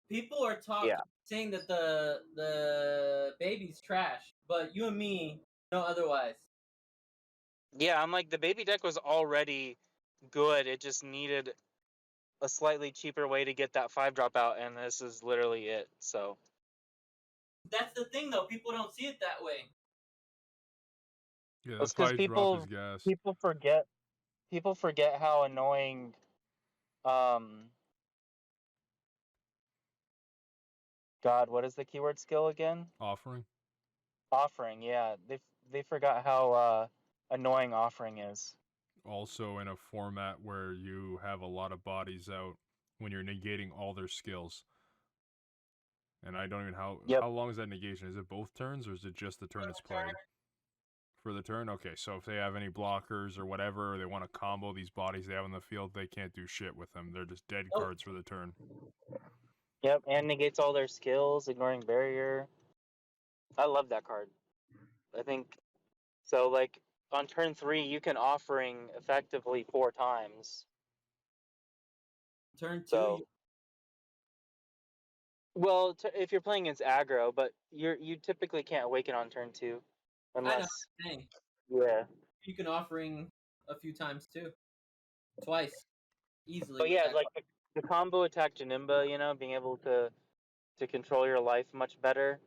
People are Yeah. saying that the baby's trash, but you and me know otherwise. Yeah, I'm like, the baby deck was already good. It just needed a slightly cheaper way to get that 5-drop out, and this is literally it. So That's the thing, though. People don't see it that way. Yeah, the that's because 5-drop is gas. people forget how annoying um God, what is the keyword skill again? Offering. Offering, yeah. They forgot how annoying offering is. Also in a format where you have a lot of bodies out when you're negating all their skills. And I don't even Yep. how long is that negation? Is it both turns or is it just the turn it's played? For the turn? Okay, so if they have any blockers or whatever, or they want to combo these bodies they have in the field, they can't do shit with them. They're just dead Oh, cards for the turn. Yep, and negates all their skills, ignoring barrier. I love that card. I think so. Like on turn 3, you can offering effectively 4 times. turn 2, So, well, if you're playing against aggro, but you typically can't awaken on turn 2, I know. unless Dang. yeah. You can offering a few times too, twice easily But with yeah, that. like the combo attack Janimba, being able to control your life much better,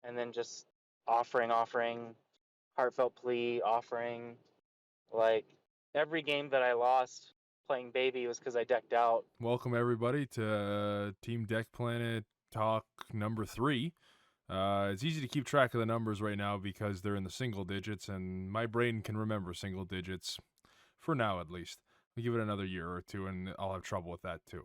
and then just offering, heartfelt plea, offering. Like every game that I lost playing baby was because I decked out. Welcome everybody to Team Deck Planet Talk number 3. It's easy to keep track of the numbers right now because they're in the single digits, and my brain can remember single digits for now at least. I'll give it another year or two, and I'll have trouble with that too.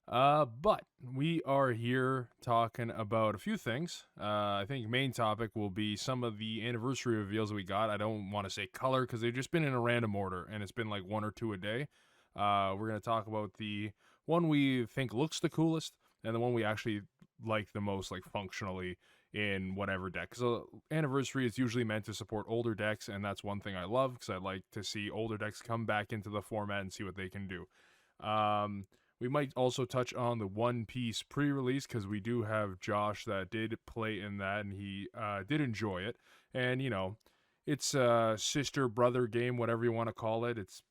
But we are here talking about a few things. I think main topic will be some of the anniversary reveals that we got. I don't want to say color because they've just been in a random order, and it's been like 1 or 2 a day. We're going to talk about the one we think looks the coolest and the one we actually like the most, like functionally in whatever deck. So anniversary is usually meant to support older decks, and that's one thing I love because I like to see older decks come back into the format and see what they can do. We might also touch on the One Piece pre-release because we do have Josh that did play in that and he did enjoy it. And it's a sister brother game, whatever you want to call it. It's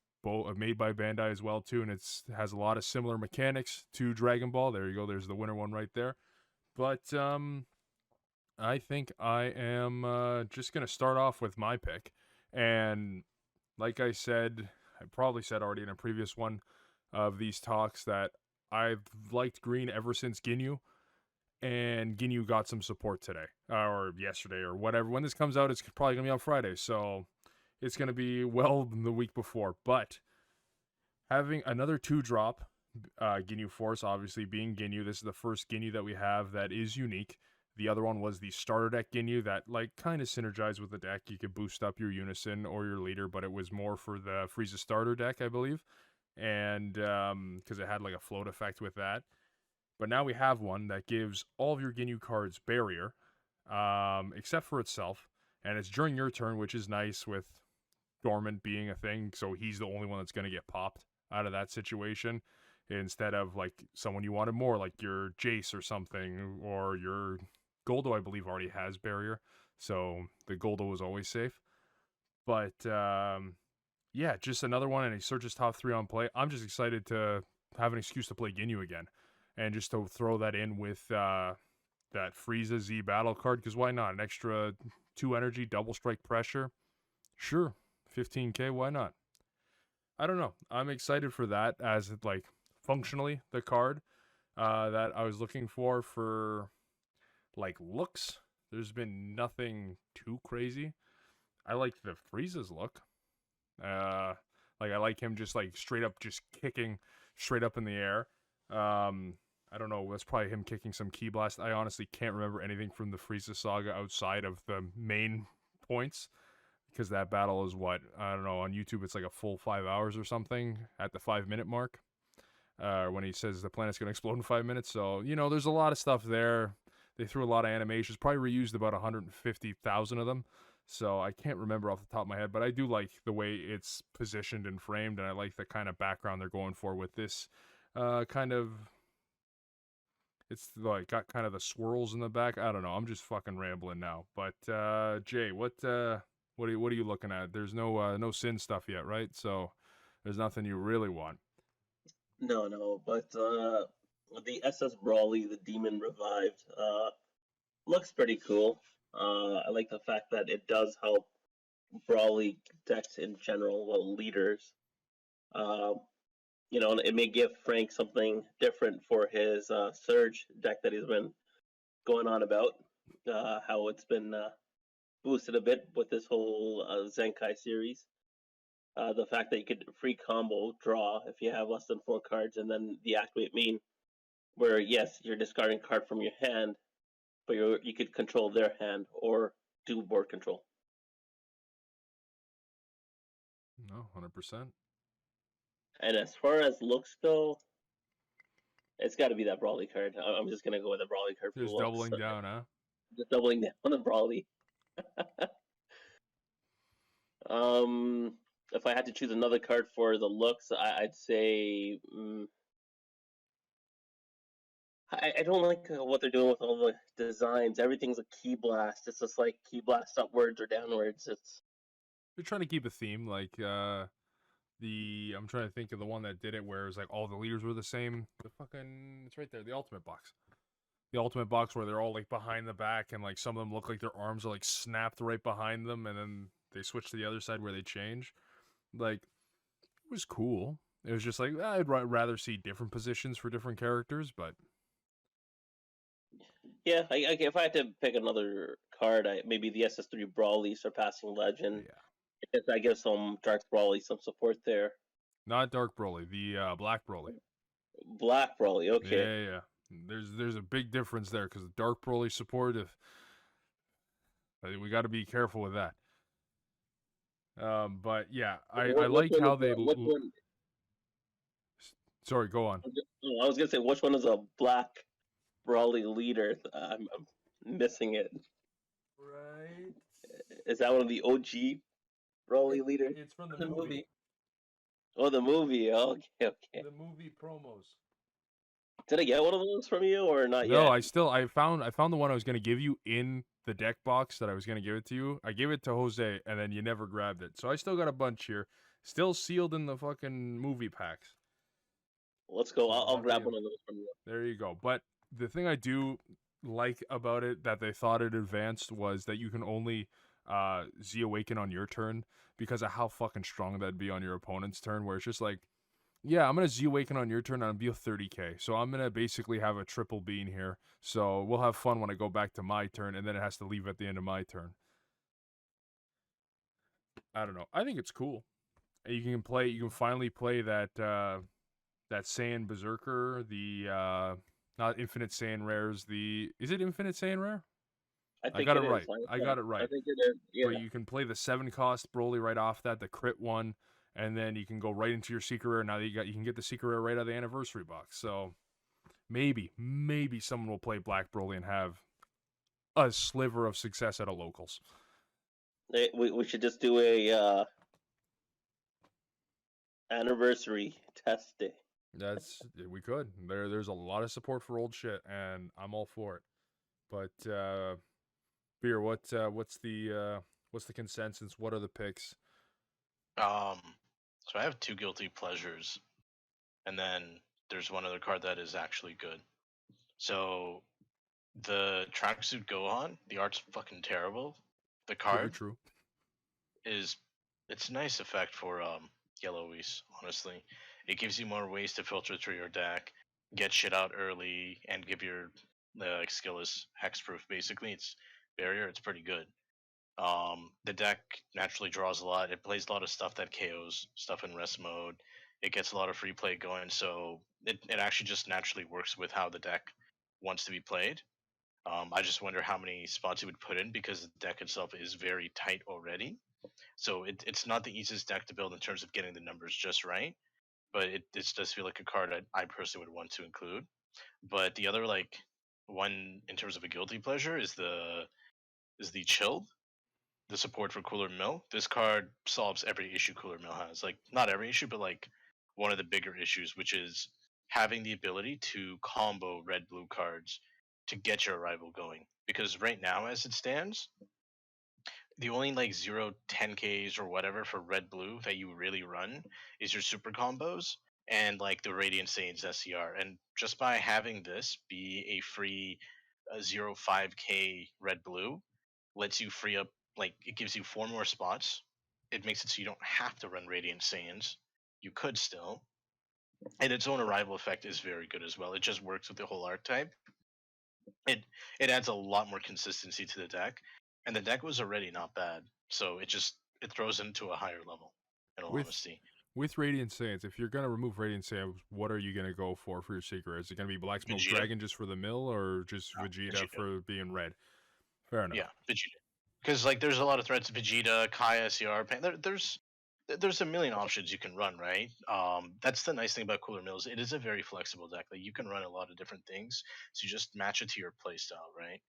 made by Bandai as well too, and it has a lot of similar mechanics to Dragon Ball. There you go. There's the winner one right there. But I think I am just gonna start off with my pick, and like I said, I probably said already in a previous one of these talks that I've liked green ever since Ginyu, and Ginyu got some support today or yesterday or whatever. When this comes out, it's probably gonna be on Friday, so it's gonna be well the week before. But having another 2-drop Ginyu Force, obviously being Ginyu, this is the first Ginyu that we have that is unique. The other one was the starter deck Ginyu that like kind of synergized with the deck. You could boost up your Unison or your leader, but it was more for the Frieza starter deck, I believe, and because it had like a float effect with that. But now we have one that gives all of your Ginyu cards barrier, except for itself, and it's during your turn, which is nice with dormant being a thing. So he's the only one that's going to get popped out of that situation instead of like someone you wanted more, like your Jace or something, or your Goldo, I believe, already has barrier. So the Goldo was always safe. But yeah, just another one, and he searches top 3 on play. I'm just excited to have an excuse to play Ginyu again, and just to throw that in with that Frieza Z battle card, because why not? An extra 2 energy, double strike pressure. Sure, 15k, why not? I don't know. I'm excited for that as like functionally the card that I was looking for like looks. There's been nothing too crazy. I like the Frieza's look. Like I like him just like straight up just kicking straight up in the air. I don't know. That's probably him kicking some Ki Blast. I honestly can't remember anything from the Frieza saga outside of the main points because that battle is what I don't know on YouTube. It's like a full 5 hours or something at the 5 minute mark. When he says the planet's gonna explode in 5 minutes. So there's a lot of stuff there. They threw a lot of animations. Probably reused about 150,000 of them. So I can't remember off the top of my head, but I do like the way it's positioned and framed, and I like the kind of background they're going for with this kind of It's like got kind of the swirls in the back. I don't know. I'm just fucking rambling now. But Jay, what are you looking at? There's no sin stuff yet, right? So there's nothing you really want. No, but the SS Brawly, the Demon Revived, looks pretty cool. I like the fact that it does help Brawly decks in general, well, leaders. Uh, it may give Frank something different for his Surge deck that he's been going on about. How it's been boosted a bit with this whole Zenkai series. The fact that you could free combo draw if you have less than 4 cards, and then the activate main, where yes, you're discarding a card from your hand, but you could control their hand or do board control. No, 100%. And as far as looks go, it's got to be that Brawly card. I'm just gonna go with the Brawly card for Just looks. doubling down, huh? Just doubling down on the Brawly. If I had to choose another card for the looks, I'd say I don't like what they're doing with all the designs. Everything's a key blast. It's just like key blast upwards or downwards. They're trying to keep a theme, like I'm trying to think of the one that did it where it was like all the leaders were the same. It's right there, the ultimate box. The ultimate box where they're all like behind the back and like some of them look like their arms are like snapped right behind them and then they switch to the other side where they change. Like, it was cool. It was just like, I'd rather see different positions for different characters, but yeah. If I had to pick another card, maybe the SS3 Brawly Surpassing Legend. yeah. I guess I give some Dark Brawly some support there. Not Dark Broly, the Black Broly. Black Brawly, okay. Yeah. There's a big difference there because the Dark Broly support, we got to be careful with that. But yeah, I like how they. Which one? Sorry, go on. I was gonna say, which one is a Black Brawly leader? I'm missing it. Right. Is that one of the OG Brawly leaders? It's from The movie. Oh, the movie. Okay. The movie promos. Did I get one of those from you or not yet? No, I found the one I was gonna give you in the deck box that I was gonna give it to you. I gave it to Jose, and then you never grabbed it. So I still got a bunch here, still sealed in the fucking movie packs. Let's go. I'll grab one of those from you. There you go. But the thing I do like about it that they thought it advanced was that you can only Z Awaken on your turn because of how fucking strong that'd be on your opponent's turn, where it's just like, yeah, I'm going to Z Awaken on your turn and I'll be a 30k. So I'm going to basically have a triple bean here. So we'll have fun when I go back to my turn, and then it has to leave at the end of my turn. I don't know. I think it's cool. You can finally play that Saiyan Berserker, the not Infinite Saiyan Rares, is it Infinite Saiyan Rare? I got it right. I got it right. I think it is. Yeah. Where you can play the 7-cost Broly right off that, the crit one, and then you can go right into your secret rare. Now that you can get the secret rare right out of the anniversary box. So maybe someone will play Black Broly and have a sliver of success at a locals. We should just do a anniversary test day. We could. There's a lot of support for old shit, and I'm all for it. But Beer, what's the consensus? What are the picks? So I have 2 guilty pleasures, and then there's one other card that is actually good. So the tracksuit Gohan, the art's fucking terrible. The Very card true. it's a nice effect for yellowies, honestly. It gives you more ways to filter through your deck, get shit out early, and give your skillless hexproof. Basically, it's barrier. It's pretty good. The deck naturally draws a lot. It plays a lot of stuff that KOs stuff in rest mode. It gets a lot of free play going, so it actually just naturally works with how the deck wants to be played. I just wonder how many spots it would put in because the deck itself is very tight already. So it's not the easiest deck to build in terms of getting the numbers just right, but it does feel like a card I personally would want to include. But the other one in terms of a guilty pleasure is the Chilled, the support for Cooler Mill. This card solves every issue Cooler Mill has. Like, not every issue, but like one of the bigger issues, which is having the ability to combo red blue cards to get your arrival going. Because right now, as it stands, the only like 0 10Ks or whatever for red blue that you really run is your super combos and like the Radiant Saints SCR. And just by having this be a free 0 5K red blue lets you free up, like, it gives you 4 more spots. It makes it so you don't have to run Radiant Saiyans. You could still. And its own arrival effect is very good as well. It just works with the whole archetype. It it adds a lot more consistency to the deck. And the deck was already not bad. So it throws it into a higher level, in all With honesty. with Radiant Saiyans, if you're gonna remove Radiant Saiyans, what are you gonna go for your secret? Is it gonna be Black Smoke Vegeta. Dragon just for the mill, or just Vegeta Vegeta. for being red? Fair enough. Yeah, Vegeta. Because like there's a lot of threats: Vegeta, Kai, SCR, there's a million options you can run, right? That's the nice thing about Cooler Mills. It is a very flexible deck. Like you can run a lot of different things, so you just match it to your playstyle, right?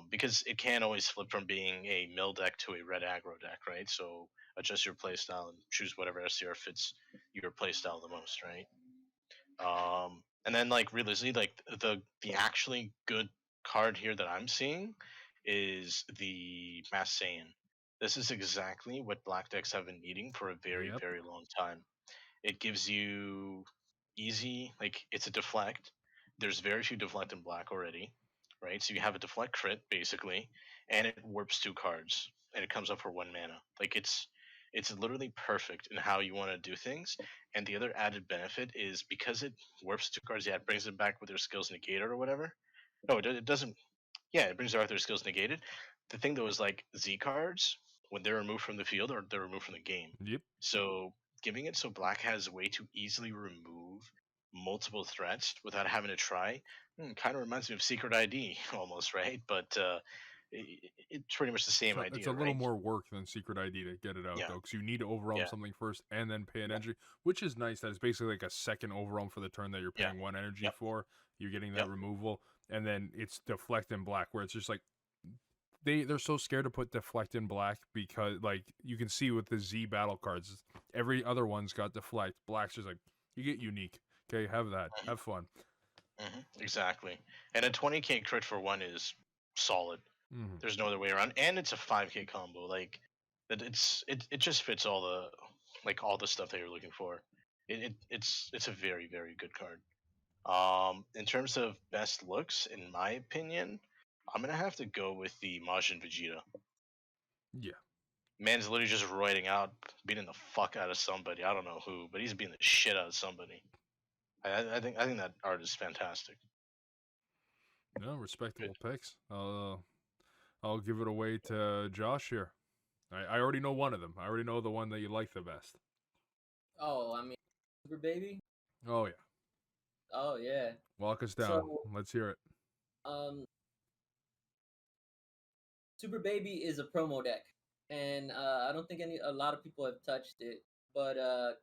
Because it can always flip from being a mill deck to a red aggro deck, right? So adjust your playstyle and choose whatever SCR fits your playstyle the most, right? And then like realistically, like the actually good card here that I'm seeing is the Mass Saiyan. This is exactly what black decks have been needing for a very, Yep. very long time. It gives you easy, like it's a deflect. There's very few deflect in black already, right? So you have a deflect crit basically, and it warps 2 cards, and it comes up for 1 mana. Like it's literally perfect in how you want to do things. And the other added benefit is because it warps 2 cards, yeah, it brings it back with their skills negated or whatever. No, it doesn't. Yeah, it brings Arthur's skills negated. The thing though is like Z cards, when they're removed from the field or they're removed from the game. Yep. So giving it so black has a way to easily remove multiple threats without having to try kind of reminds me of Secret ID almost, right? But it's pretty much the same So it's idea, a little right? more work than Secret ID to get it out, Yeah, though, because you need to overwhelm yeah, something first and then pay an yeah, energy, which is nice. That it's basically like a second overwhelm for the turn that you're yeah, paying 1 energy yep, for. You're getting that yep. removal, and then it's deflect in black, where it's just like they're so scared to put deflect in black because like you can see with the Z battle cards, every other one's got deflect. Black's just like you get unique. Okay, have that, Mhm, have fun. exactly. And a 20K crit for one is solid. Mm-hmm. There's no other way around, and it's a 5K combo. Like that, it just fits all the stuff that you're looking for. It's a very, very good card. In terms of best looks, in my opinion, I'm gonna have to go with the Majin Vegeta. Yeah. Man's literally just roiding out, beating the fuck out of somebody. I don't know who, but he's beating the shit out of somebody. I think that art is fantastic. No, Good. respectable picks. I'll give it away to Josh here. I already know one of them. I already know the one that you like the best. Oh, I mean, Super Baby. Oh yeah. Oh yeah. Walk us down. So, Let's hear it. um, Super Baby is a promo deck, and I don't think a lot of people have touched it. But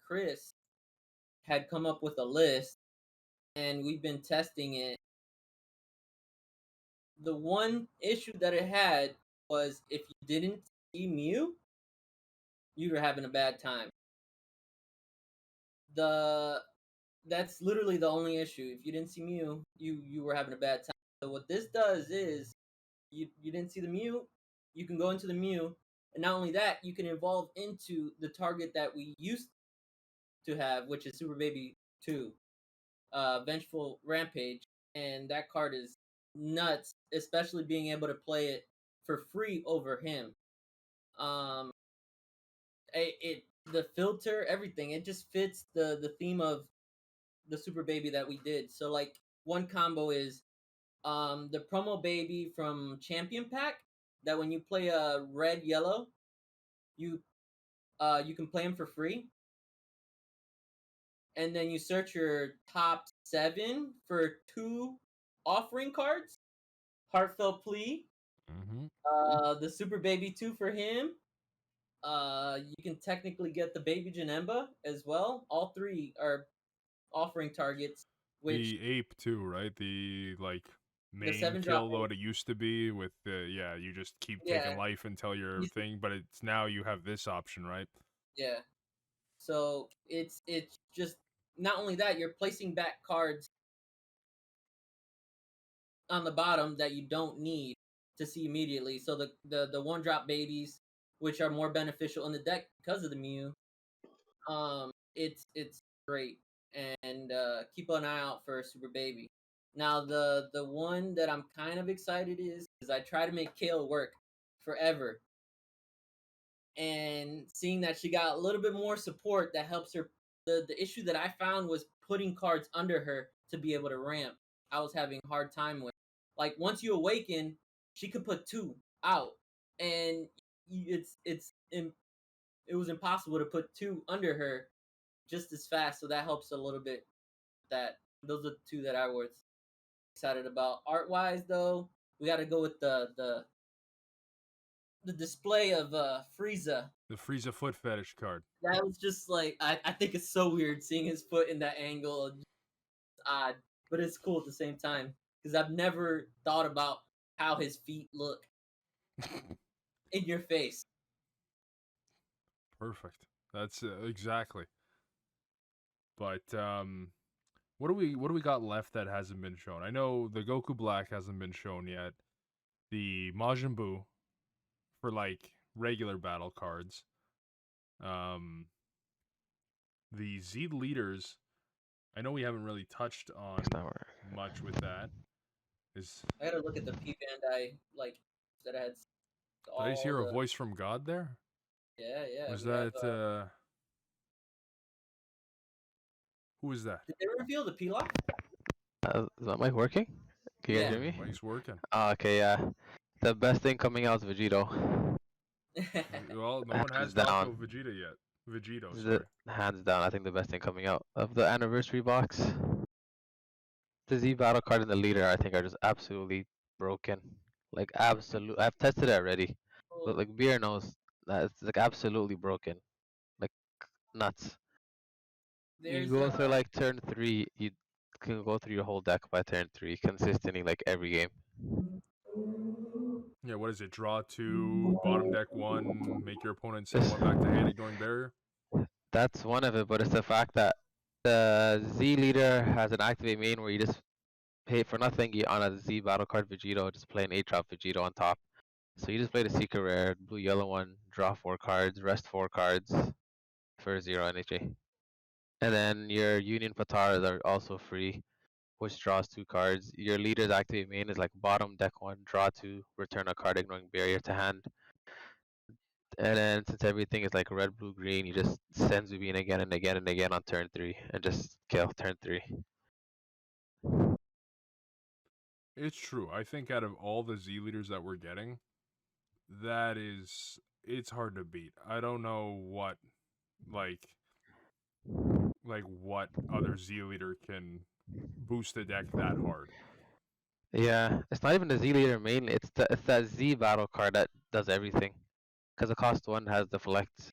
Chris had come up with a list, and we've been testing it. The one issue that it had was if you didn't see Mew, you were having a bad time. The That's literally the only issue. If you didn't see Mew, you were having a bad time. So what this does is you didn't see the Mew, you can go into the Mew, and not only that, you can evolve into the target that we used to have, which is Super Baby 2, Vengeful Rampage, and that card is nuts, especially being able to play it for free over him. Um, it the filter, everything, it just fits the theme of the Super Baby that we did. So like one combo is the promo baby from Champion Pack that when you play a red yellow, you you can play him for free. And then you search your top 7 for 2 offering cards. Heartfelt Plea, Mm-hmm. the Super Baby 2 for him. You can technically get the Baby Janemba as well. All 3 are offering targets, which The ape too, right? The like the main 7-drop kill what it used to be with the yeah, you just keep taking yeah, life until your he's, thing, but it's now you have this option, right? yeah. So it's just not only that, you're placing back cards on the bottom that you don't need to see immediately. So the one drop babies, which are more beneficial in the deck because of the Mew, it's great. And keep an eye out for Super Baby. Now the one that I'm kind of excited is I try to make Kale work forever, and seeing that she got a little bit more support that helps her. The issue that I found was putting cards under her to be able to ramp. I was having a hard time with. Like once you awaken, she could put 2 out, and it was impossible to put 2 under her just as fast. So that helps a little bit. That those are the 2 that I was excited about. Art wise, though, we got to go with the display of Frieza. The Frieza foot fetish card. That was just like I think it's so weird seeing his foot in that angle. It's odd, but it's cool at the same time because I've never thought about how his feet look in your face. Perfect. That's exactly. But what do we got left that hasn't been shown? I know the Goku Black hasn't been shown yet. The Majin Buu for like regular battle cards. The Z leaders. I know we haven't really touched on much with that. I gotta look at the P Bandai like that has all. Did I just hear the... a voice from God there? Yeah. Was that who was that? Did they reveal the Pilaf? Is that mic working? Can you guys hear me? Mic's working. Okay, yeah. The best thing coming out is Vegito. Well, no one has Hands talked down. about Vegeta yet. Vegito, The, sorry. hands down, I think the best thing coming out of the anniversary box. The Z battle card and the leader, I think, are just absolutely broken. Like absolute. I've tested it already, but like Beer knows that it's like absolutely broken, like nuts. You There's go through like turn 3, you can go through your whole deck by turn 3 consistently, like every game. Yeah, what is it? Draw 2, bottom deck 1, make your opponent send This- 1 back to hand, ignoring barrier. That's one of it, but it's the fact that the Z leader has an activate main where you just pay for nothing on a Z battle card Vegito, just play an 8 drop Vegito on top. So you just play the secret rare, blue yellow one, draw 4 cards, rest 4 cards for 0 NHA. And then your Union Pataras are also free, which draws 2 cards. Your leader's activate main is like bottom deck 1, draw 2, return a card ignoring barrier to hand. And then since everything is like red, blue, green, you just send Zubin again and again and again on turn 3 and just kill turn 3. It's true. I think out of all the Z leaders that we're getting, it's hard to beat. I don't know what like what other Z leader can boost the deck that hard. Yeah, it's not even the Z leader mainly. It's that Z battle card that does everything. Because the cost 1 has deflect,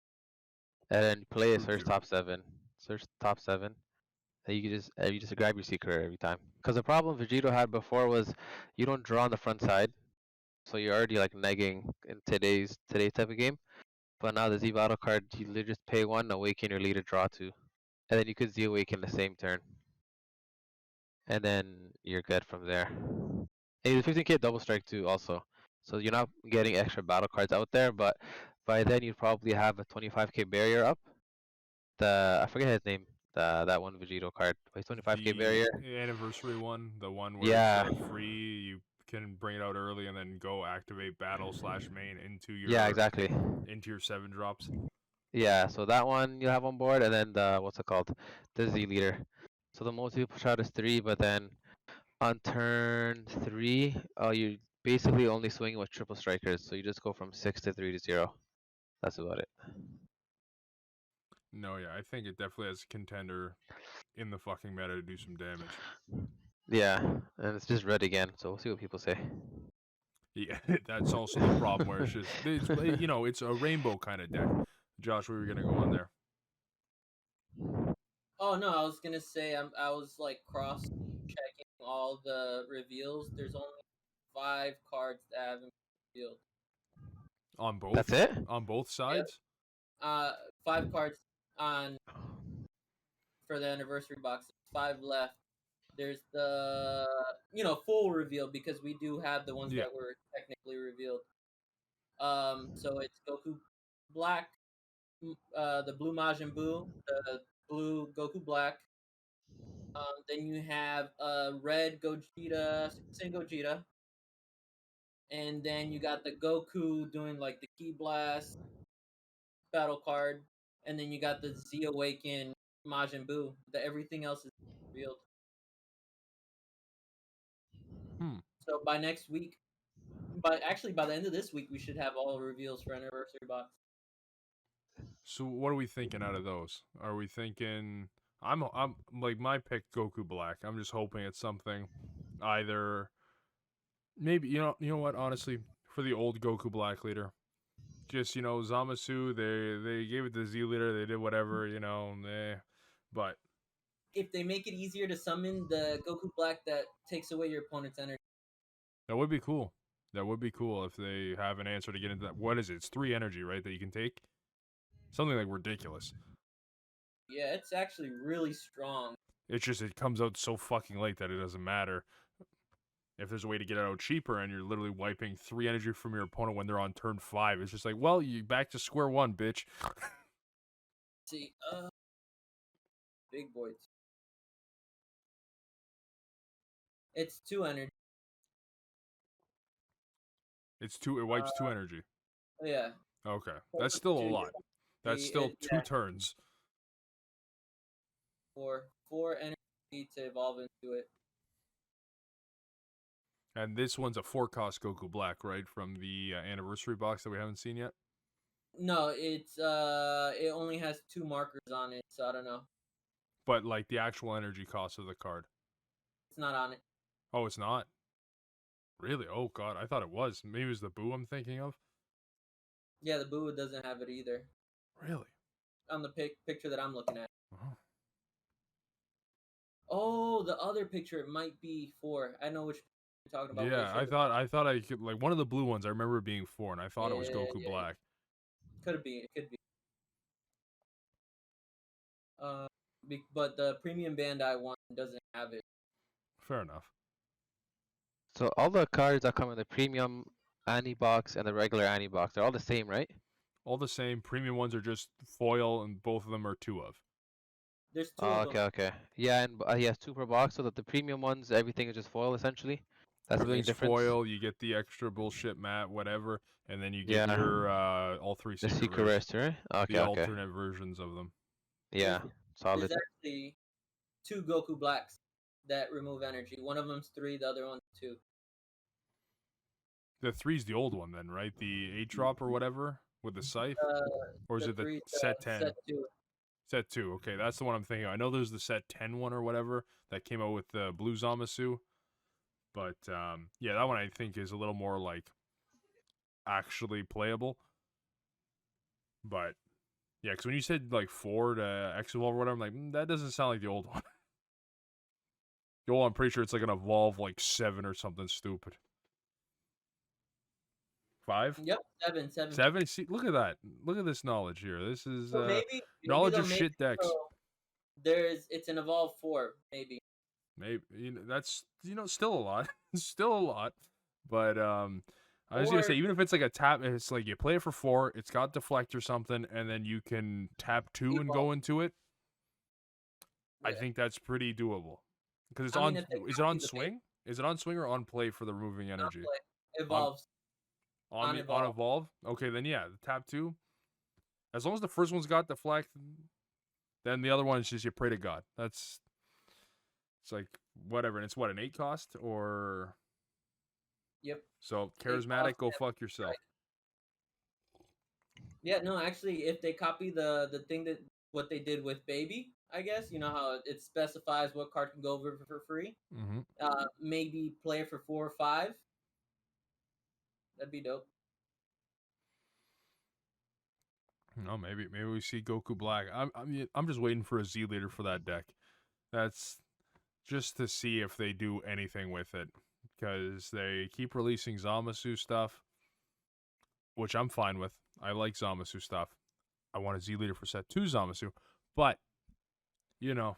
and then you play a True, search too. top 7, search top 7, and you just grab your secret every time. Because the problem Vegito had before was you don't draw on the front side, so you're already like negging in today's type of game. But now the Z battle card, you literally just pay 1, awaken your leader, draw 2, and then you could Z awaken the same turn, and then you're good from there. And the 15k double strike too, also. So you're not getting extra battle cards out there, but by then you probably have a 25k barrier up. I forget his name. That one Vegito card. He's 25k barrier. The anniversary one, the one where Yeah. it's free, you can bring it out early and then go activate battle / main into your Yeah, exactly. into your 7 drops. Yeah, so that one you have on board, and then the what's it called, the Z leader. So the most you push out is 3, but then on turn 3, you basically only swinging with triple strikers. So you just go from 6 to 3 to 0. That's about it. No, yeah, I think it definitely has a contender in the fucking meta to do some damage. Yeah, and it's just red again, so we'll see what people say. Yeah, that's also the problem where it's just it's a rainbow kind of deck. Josh, we were gonna go on there. Oh no, I was gonna say I was like cross checking all the reveals. There's only 5 cards that haven't been revealed. On both. That's it? On both sides. 5 cards on for the anniversary box. There's 5 left. There's the full reveal because we do have the ones Yeah. that were technically revealed. So it's Goku Black, the blue Majin Buu, the blue Goku Black. Then you have red Gogeta, Super Saiyan Gogeta, and then you got the Goku doing like the Ki Blast battle card, and then you got the Z Awaken Majin Buu. Everything else is revealed. So by next week, but actually by the end of this week, we should have all reveals for anniversary box. So what are we thinking out of those? Are we thinking I'm like my pick Goku Black. I'm just hoping it's something either maybe you know what, honestly, for the old Goku Black leader. Just, Zamasu, they gave it to Z leader, they did whatever, but If they make it easier to summon the Goku Black that takes away your opponent's energy. that would be cool. That would be cool if they have an answer to get into that. What is it? It's 3 energy, right, that you can take? Something like ridiculous. Yeah, it's actually really strong. It's just it comes out so fucking late that it doesn't matter. If there's a way to get it out cheaper and you're literally wiping 3 energy from your opponent when they're on turn 5, it's just like, well, you back to square one, bitch. See, big boys. It's 2 energy. It wipes 2 energy. Yeah. Okay, that's still a lot. That's still 2 turns. Four energy to evolve into it. And this one's a 4-cost Goku Black, right? From the anniversary box that we haven't seen yet? No, it only has 2 markers on it, so I don't know. But, like, the actual energy cost of the card. It's not on it. Oh, it's not? Really? Oh, God, I thought it was. Maybe it was the Boo I'm thinking of? Yeah, the Boo doesn't have it either. Really? On the picture that I'm looking at. Oh. Oh, the other picture might be 4. I know which you're talking about. Yeah, I thought I could, like, one of the blue ones, I remember it being 4, and I thought it was Goku Black. Could be. It could be. But the premium Bandai one doesn't have it. Fair enough. So all the cards that come in the premium Annie box and the regular Annie box, they're all the same, right? All the same, premium ones are just foil, and both of them are 2 of. There's 2 Oh, of them. okay. Yeah, and he has 2 per box, so that the premium ones, everything is just foil essentially. That's the main Everything's difference. foil, you get the extra bullshit mat, whatever, and then you get Yeah. your all 3 The secret secret versions. rest, right? Okay, The okay. alternate versions of them. Yeah, solid. There's actually 2 Goku Blacks that remove energy. One of them's 3, the other one's 2. The 3's the old one then, right? The 8-drop or whatever with the scythe? Or is it the 3's set 10? Set 2. Set 2, okay, that's the one I'm thinking of. I know there's the set 10 one or whatever that came out with the blue Zamasu. But, yeah, that one I think is a little more, like, actually playable. But, yeah, because when you said, like, 4 to X-Evolve or whatever, I'm like, that doesn't sound like the old one. The old one, I'm pretty sure it's, like, an Evolve, like, 7 or something stupid. 5? Yep, 7. 7? See, look at that. Look at this knowledge here. This is, So maybe knowledge though, of shit decks. So it's an Evolve 4, maybe. Maybe, that's, still a lot. Still a lot. But, I was going to say, even if it's like a tap, it's like you play it for 4, it's got deflect or something, and then you can tap 2 and go into it. Yeah. I think that's pretty doable. Because it's is it on swing? Is it on swing or on play for the removing energy? Evolves. On evolve? Okay, then yeah, the tap 2. As long as the first one's got deflect, then the other one is just you pray to God. It's like, whatever. And it's what, an 8 cost? Or... Yep. So, charismatic, go fuck yourself. Yeah, no, actually, if they copy the thing that what they did with Baby, I guess, you know how it specifies what card can go over for free? Mm-hmm. Maybe play it for 4 or 5. That'd be dope. No, maybe we see Goku Black. I'm just waiting for a Z leader for that deck. That's just to see if they do anything with it, because they keep releasing Zamasu stuff, which I'm fine with. I like Zamasu stuff. I want a Z leader for set 2 Zamasu, but you know,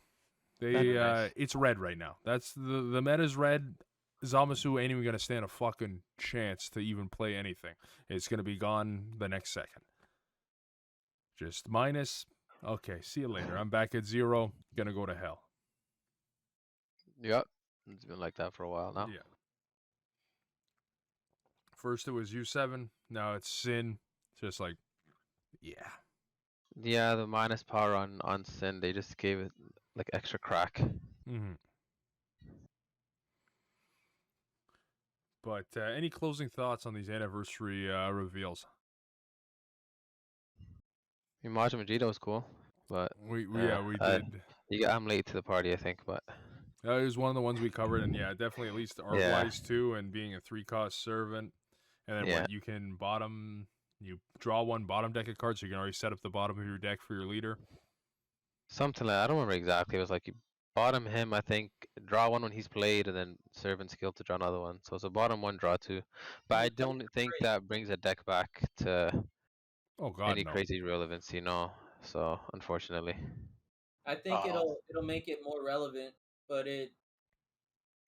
Nice. it's red right now. That's the meta's red. Zamasu ain't even gonna stand a fucking chance to even play anything. It's gonna be gone the next second. Just minus. Okay, see you later. I'm back at 0. Gonna go to hell. Yep. It's been like that for a while now. Yeah. First it was U7. Now it's Sin. Just like, yeah. Yeah, the minus power on Sin, they just gave it like extra crack. Mm-hmm. But any closing thoughts on these anniversary reveals? I mean, Majin Vegeta was cool, but We did. I'm late to the party, I think, but It was one of the ones we covered, and yeah, definitely at least art yeah, wise too, and being a 3-cost servant, and then yeah, what you can you draw one bottom deck of cards, so you can already set up the bottom of your deck for your leader. something like I don't remember exactly. It was like you bottom him, I think, draw one when he's played, and then servant skill to draw another one. So it's a bottom one, draw two. But I don't think that brings a deck back to Oh God, any no. crazy relevancy, no. So unfortunately, I think it'll make it more relevant, but it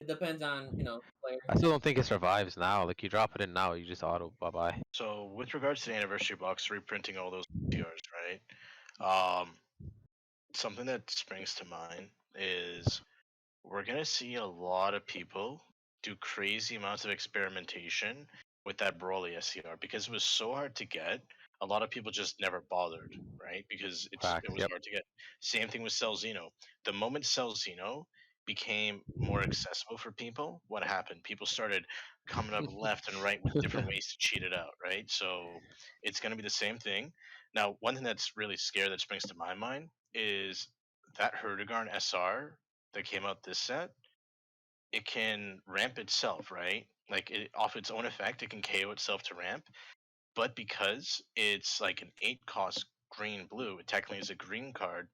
depends on player. I still don't think it survives now. Like you drop it in now, you just auto bye bye. So with regards to the anniversary box, reprinting all those TRs, right? Something that springs to mind is we're gonna see a lot of people do crazy amounts of experimentation with that Broly SCR because it was so hard to get. A lot of people just never bothered, right? Because it Facts. was Yep. hard to get. Same thing with Cell Xeno. The moment Cell Xeno became more accessible for people, what happened? People started coming up left and right with different ways to cheat it out, right? So it's going to be the same thing. Now, one thing that's really scary that springs to my mind is that Herdigarn SR that came out this set, it can ramp itself, right? Like off its own effect, it can KO itself to ramp. But because it's like an 8-cost green blue, it technically is a green card.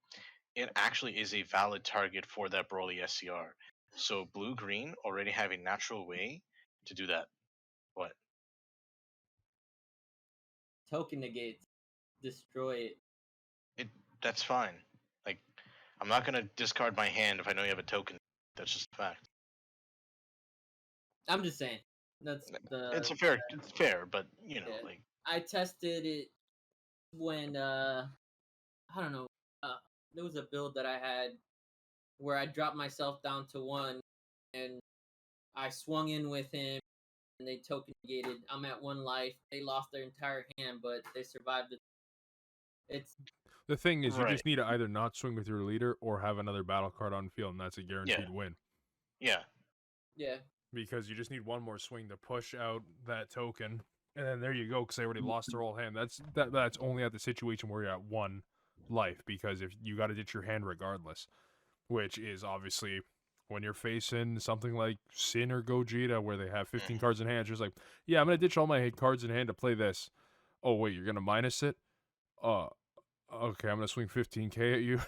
It actually is a valid target for that Broly SCR. So blue green already have a natural way to do that. What? Token negates, destroy it. It that's fine. Like I'm not gonna discard my hand if I know you have a token. That's just a fact. I'm just saying. That's the It's fair, but you know, yeah. like I tested it when I don't know. There was a build that I had where I dropped myself down to 1, and I swung in with him, and they token negated. I'm at 1 life. They lost their entire hand, but they survived it. It's The thing is, you right. just need to either not swing with your leader or have another battle card on field, and that's a Yeah. guaranteed win. Yeah. yeah. Because you just need one more swing to push out that token, and then there you go. Because they already lost their whole hand. That's only at the situation where you're at 1 life. Because if you got to ditch your hand regardless, which is obviously when you're facing something like Sin or Gogeta, where they have 15 cards in hand, just like, yeah, I'm gonna ditch all my cards in hand to play this. Oh wait, you're gonna minus it? Okay, I'm gonna swing 15k at you.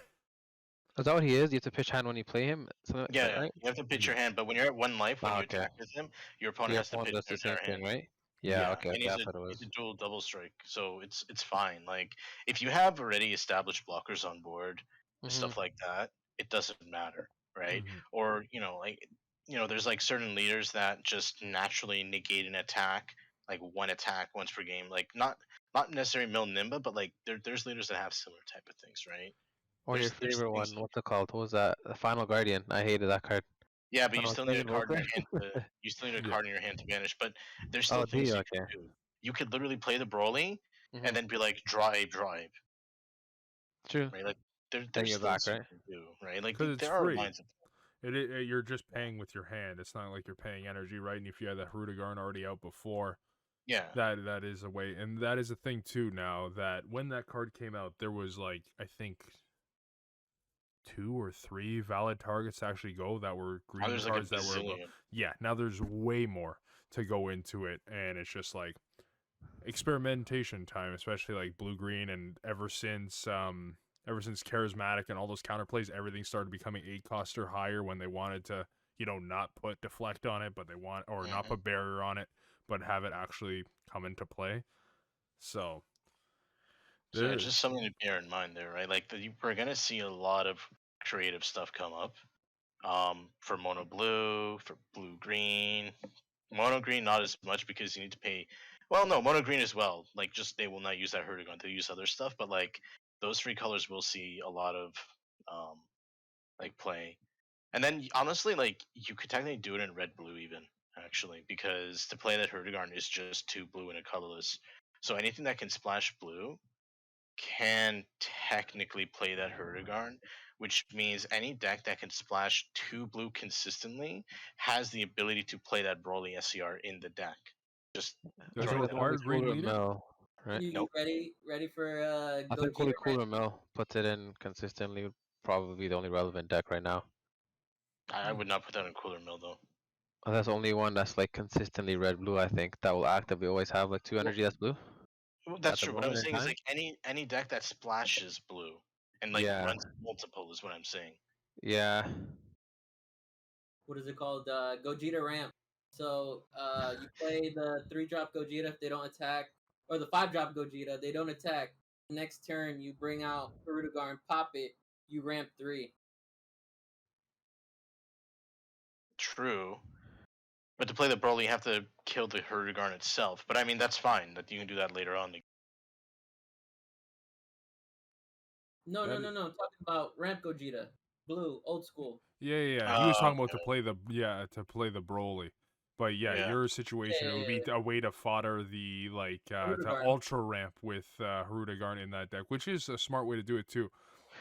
Is that what he is? You have to pitch hand when you play him? Something like that, Yeah, right? you have to pitch your hand, but when you're at 1 life, when Ah, you okay. attack with him, your opponent Your has to opponent pitch does their the same entire hand. thing, right? Yeah, okay, And okay, that's what it he's was. a dual double strike, so it's fine. Like if you have already established blockers on board, Mm-hmm. stuff like that, it doesn't matter, right? Mm-hmm. Or there's like certain leaders that just naturally negate an attack, like one attack once per game. Like not necessarily Mil Nimba, but like there's leaders that have similar type of things, right? Or your There's favorite things. one, what's it called? What was that? The Final Guardian. I hated that card. Yeah, but Oh you no, still need a Dragon card in Worker? your hand to you still need a Yeah. card in your hand to banish. But there's Oh, still do you? things you Okay. can do. You could literally play the Broly Mm-hmm. and then be like drive, True. right? Like Then there's you're back, things you right? can do, right? Like Because it's there are free. lines of You're just paying with your hand. It's not like you're paying energy, right? And if you had that Rudigarn already out before, yeah. that is a way, and that is a thing too. Now that when that card came out, there was like I think 2 or 3 valid targets to actually go that were Now green there's like a cards that were bazillion. yeah. Now there's way more to go into it, and it's just like experimentation time, especially like blue green, and ever since charismatic and all those counterplays, everything started becoming 8-cost or higher when they wanted to not put deflect on it, but they want or not Hmm. put barrier on it, but have it actually come into play. So So it's there, just something to bear in mind there, right? Like we're gonna see a lot of creative stuff come up. For mono blue, for blue green, mono green not as much because you need to pay. Well, no, mono green as well. Like, just they will not use that Herdigon. They'll use other stuff, but like those three colors will see a lot of um like play. And then honestly, like you could technically do it in red blue even actually because to play that Herdigon is just two blue and a colorless. So anything that can splash blue can technically play that Herdigarn, which means any deck that can splash two blue consistently has the ability to play that Broly SCR in the deck. Just Does it throwing that out. require green Cooler leader? Mill, right? You Nope. ready for I think Gogeta only rant? Cooler Mill puts it in consistently. Would probably be the only relevant deck right now. I would not put that in Cooler Mill though. That's the only one that's like consistently red blue. I think that will actively always have like two Well, energy that's blue that's at the true. What I'm moment in saying is time. like any deck that splashes blue and like Yeah, runs multiple is what I'm saying. yeah. What is it called? Gogeta ramp. So you play the 3-drop Gogeta if they don't attack, or the 5-drop Gogeta. They don't attack. Next turn, you bring out Perudagar and pop it. You ramp 3. True. But to play the Broly, you have to kill the Herdigarn itself. But I mean, that's fine. That you can do that later on. No, no, That no, no. I'm talking about ramp Gogeta, blue, old school. yeah. He was talking about Okay. to play the Broly. But yeah, Yeah. your situation it would be Yeah. a way to fodder the to Perudagar. ultra ramp with Harudagarn in that deck, which is a smart way to do it too.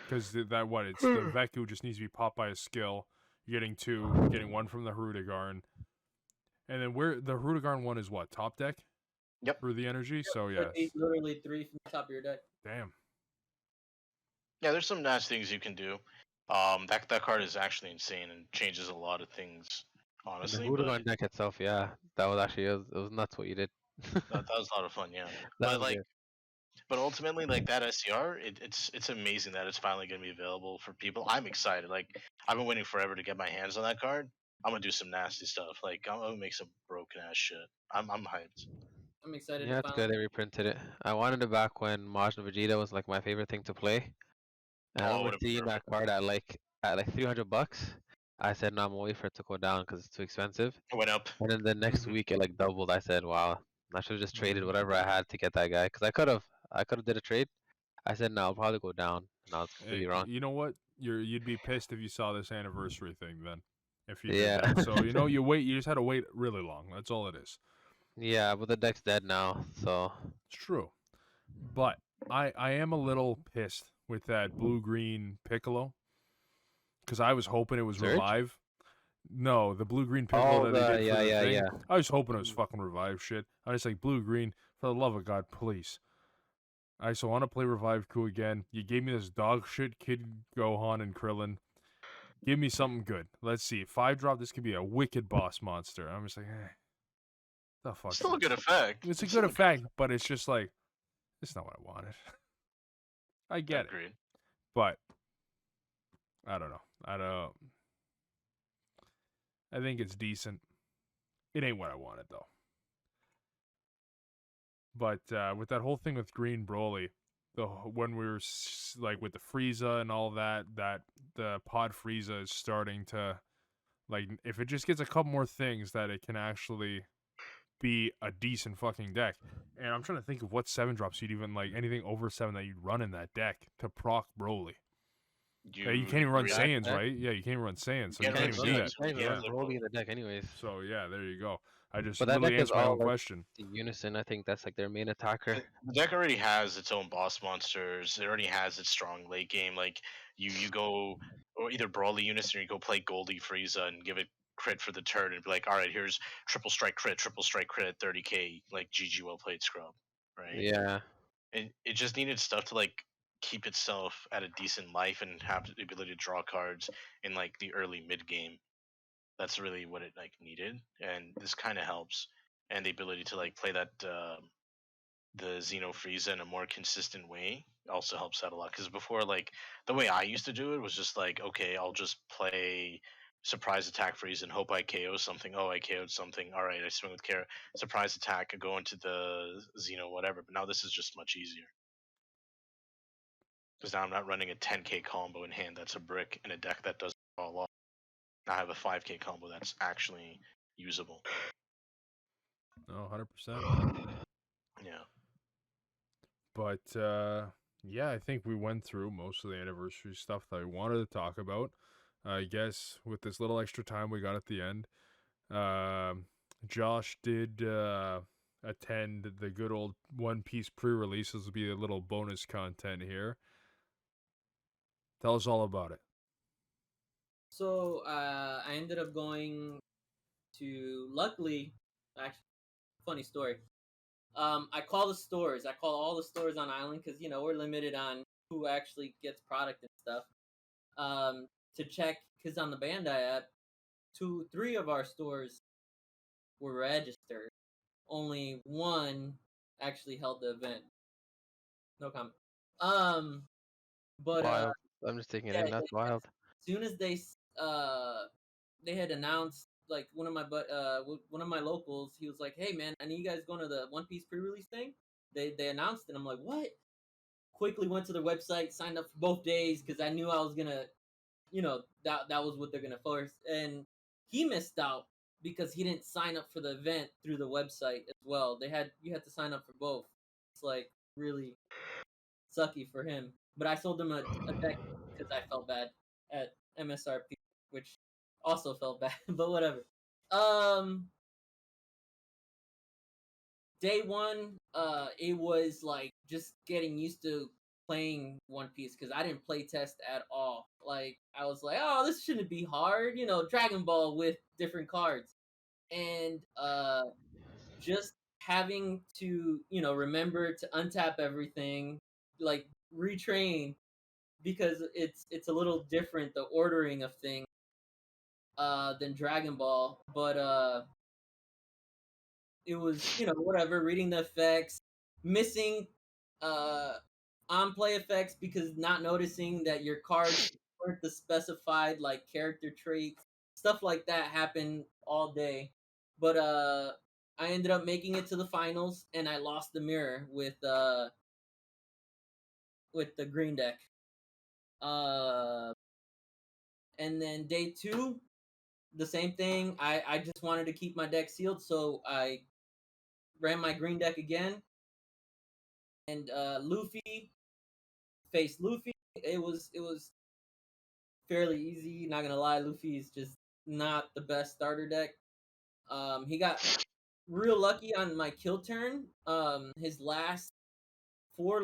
Because it's the Veku just needs to be popped by a skill. You're getting two, you're getting one from the Harudagarn, and then where the Harudagarn one is what top deck Yep. for the energy. So Should yes, be literally 3 from the top of your deck. damn. Yeah, there's some nice things you can do. That card is actually insane and changes a lot of things, And the honestly. But Hoodagon deck itself, yeah, that was actually it was nuts what you did. that was a lot of fun, yeah. That But was like, good. but ultimately, like that SCR, it's amazing that it's finally gonna be available for people. I'm excited. Like, I've been waiting forever to get my hands on that card. I'm gonna do some nasty stuff. Like, I'm gonna make some broken ass shit. I'm hyped. I'm excited to Yeah, it's finally. good they reprinted it. I wanted it back when Majin Vegeta was like my favorite thing to play. And I Oh, it remember would have been seeing that perfect. card at like $300. I said, no, I'm gonna wait for it to go down because it's too expensive. It went up. And then the next Mhm. week it like doubled. I said, wow, I should have just traded Mhm. whatever I had to get that guy. Cause I could have did a trade. I said, no, I'll probably go down. And I was completely Hey, wrong. you know what? You'd be pissed if you saw this anniversary thing then, if you did Yeah, that. So you just had to wait really long. That's all it is. yeah, but the deck's dead now. So It's true. But I am a little pissed with that blue green Piccolo because I was hoping it was Surge. revive. No, the blue green Piccolo Oh, that they did for yeah, the yeah, thing. yeah. I was hoping it was fucking revive shit. I was like, blue green, for the love of God, please. I so want to play Revive Coup again. You gave me this dog shit Kid Gohan and Krillin. Give me something good. Let's see. 5-drop, this could be a wicked boss monster. I'm just like, the fuck Still is a good this? effect. It's a It's good still a good effect, but it's just like, it's not what I wanted. I get it, Agreed. but I don't know. I think it's decent. It ain't what I wanted though. But with that whole thing with Green Broly, when we were like with the Frieza and all that the Pod Frieza is starting to like if it just gets a couple more things that it can actually be a decent fucking deck. And I'm trying to think of what 7-drops you'd even like anything over 7 that you'd run in that deck to proc Broly. You can't even run really That Saiyans, deck, right? Yeah, you can't even run Saiyans, so you can't can't run even do that. you can't even Yeah. run Broly in the deck anyways. So yeah, there you go. I just But that deck literally is answered my all own like question. the Unison. I think that's like their main attacker. The deck already has its own boss monsters. It already has its strong late game. Like you go or either Brawly Unison or you go play Goldie Frieza and give it crit for the turn and be like, all right, here's triple strike crit at 30k. Like GG, well played, scrub. Right? Yeah. It just needed stuff to like keep itself at a decent life and have the ability to draw cards in like the early mid game. That's really what it like needed, and this kind of helps. And the ability to like play that. The Xeno Frieza in a more consistent way also helps out a lot. Because before, like the way I used to do it was just like, okay, I'll just play surprise attack Frieza and hope I KO something. Oh, I KO'd something. All right, I swing with care. Surprise attack, I go into the Xeno whatever. But now this is just much easier. Because now I'm not running a 10k combo in hand that's a brick in a deck that doesn't fall off. Now I have a 5k combo that's actually usable. No, 100%. Yeah. But yeah, I think we went through most of the anniversary stuff that I wanted to talk about. I guess with this little extra time we got at the end, Josh did attend the good old One Piece pre-release. This will be a little bonus content here. Tell us all about it. So I ended up going to, luckily, actually, funny story. I call the stores. I call all the stores on Island because we're limited on who actually gets product and stuff. To check because on the Bandai app, 3 of our stores were registered. Only one actually held the event. No comment. But Wild. I'm just taking it yeah, in. That's wild. as soon as they had announced, like, one of my locals, he was like, "Hey man, I need you guys going to the One Piece pre-release thing." They announced it. I'm like, "What?" Quickly went to their website, signed up for both days because I knew I was gonna, that was what they're gonna force. And he missed out because he didn't sign up for the event through the website as well. You had to sign up for both. It's like really sucky for him. But I sold him a deck because I felt bad at MSRP, which also felt bad. But whatever. Um, Day one, it was like just getting used to playing One Piece because I didn't play test at all. Like I was like, oh, this shouldn't be hard, Dragon Ball with different cards, and just having to remember to untap everything, like retrain because it's a little different, the ordering of things than Dragon Ball, but it was whatever, reading the effects, missing uh on play effects because not noticing that your cards weren't the specified like character traits, stuff like that happened all day. But I ended up making it to the finals and I lost the mirror with the green deck. uh and then day two, the same thing. I just wanted to keep my deck sealed, so I ran my green deck again, and Luffy faced Luffy. It was fairly easy. Not gonna lie, Luffy is just not the best starter deck. He got real lucky on my kill turn. His last 3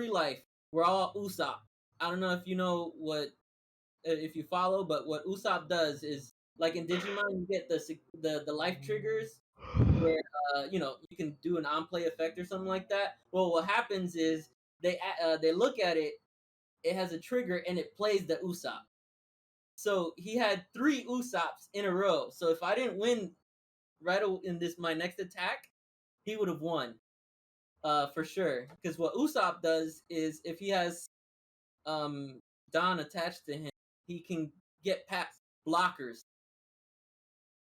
life were all Usopp. I don't know if you know what, if you follow, but what Usopp does is, like in Digimon, you get the life triggers where you can do an on play effect or something like that. Well, what happens is they look at it. It has a trigger and it plays the Usopp. So he had 3 Usopps in a row. So if I didn't win right in this my next attack, he would have won for sure. Because what Usopp does is if he has Don attached to him, he can get past blockers.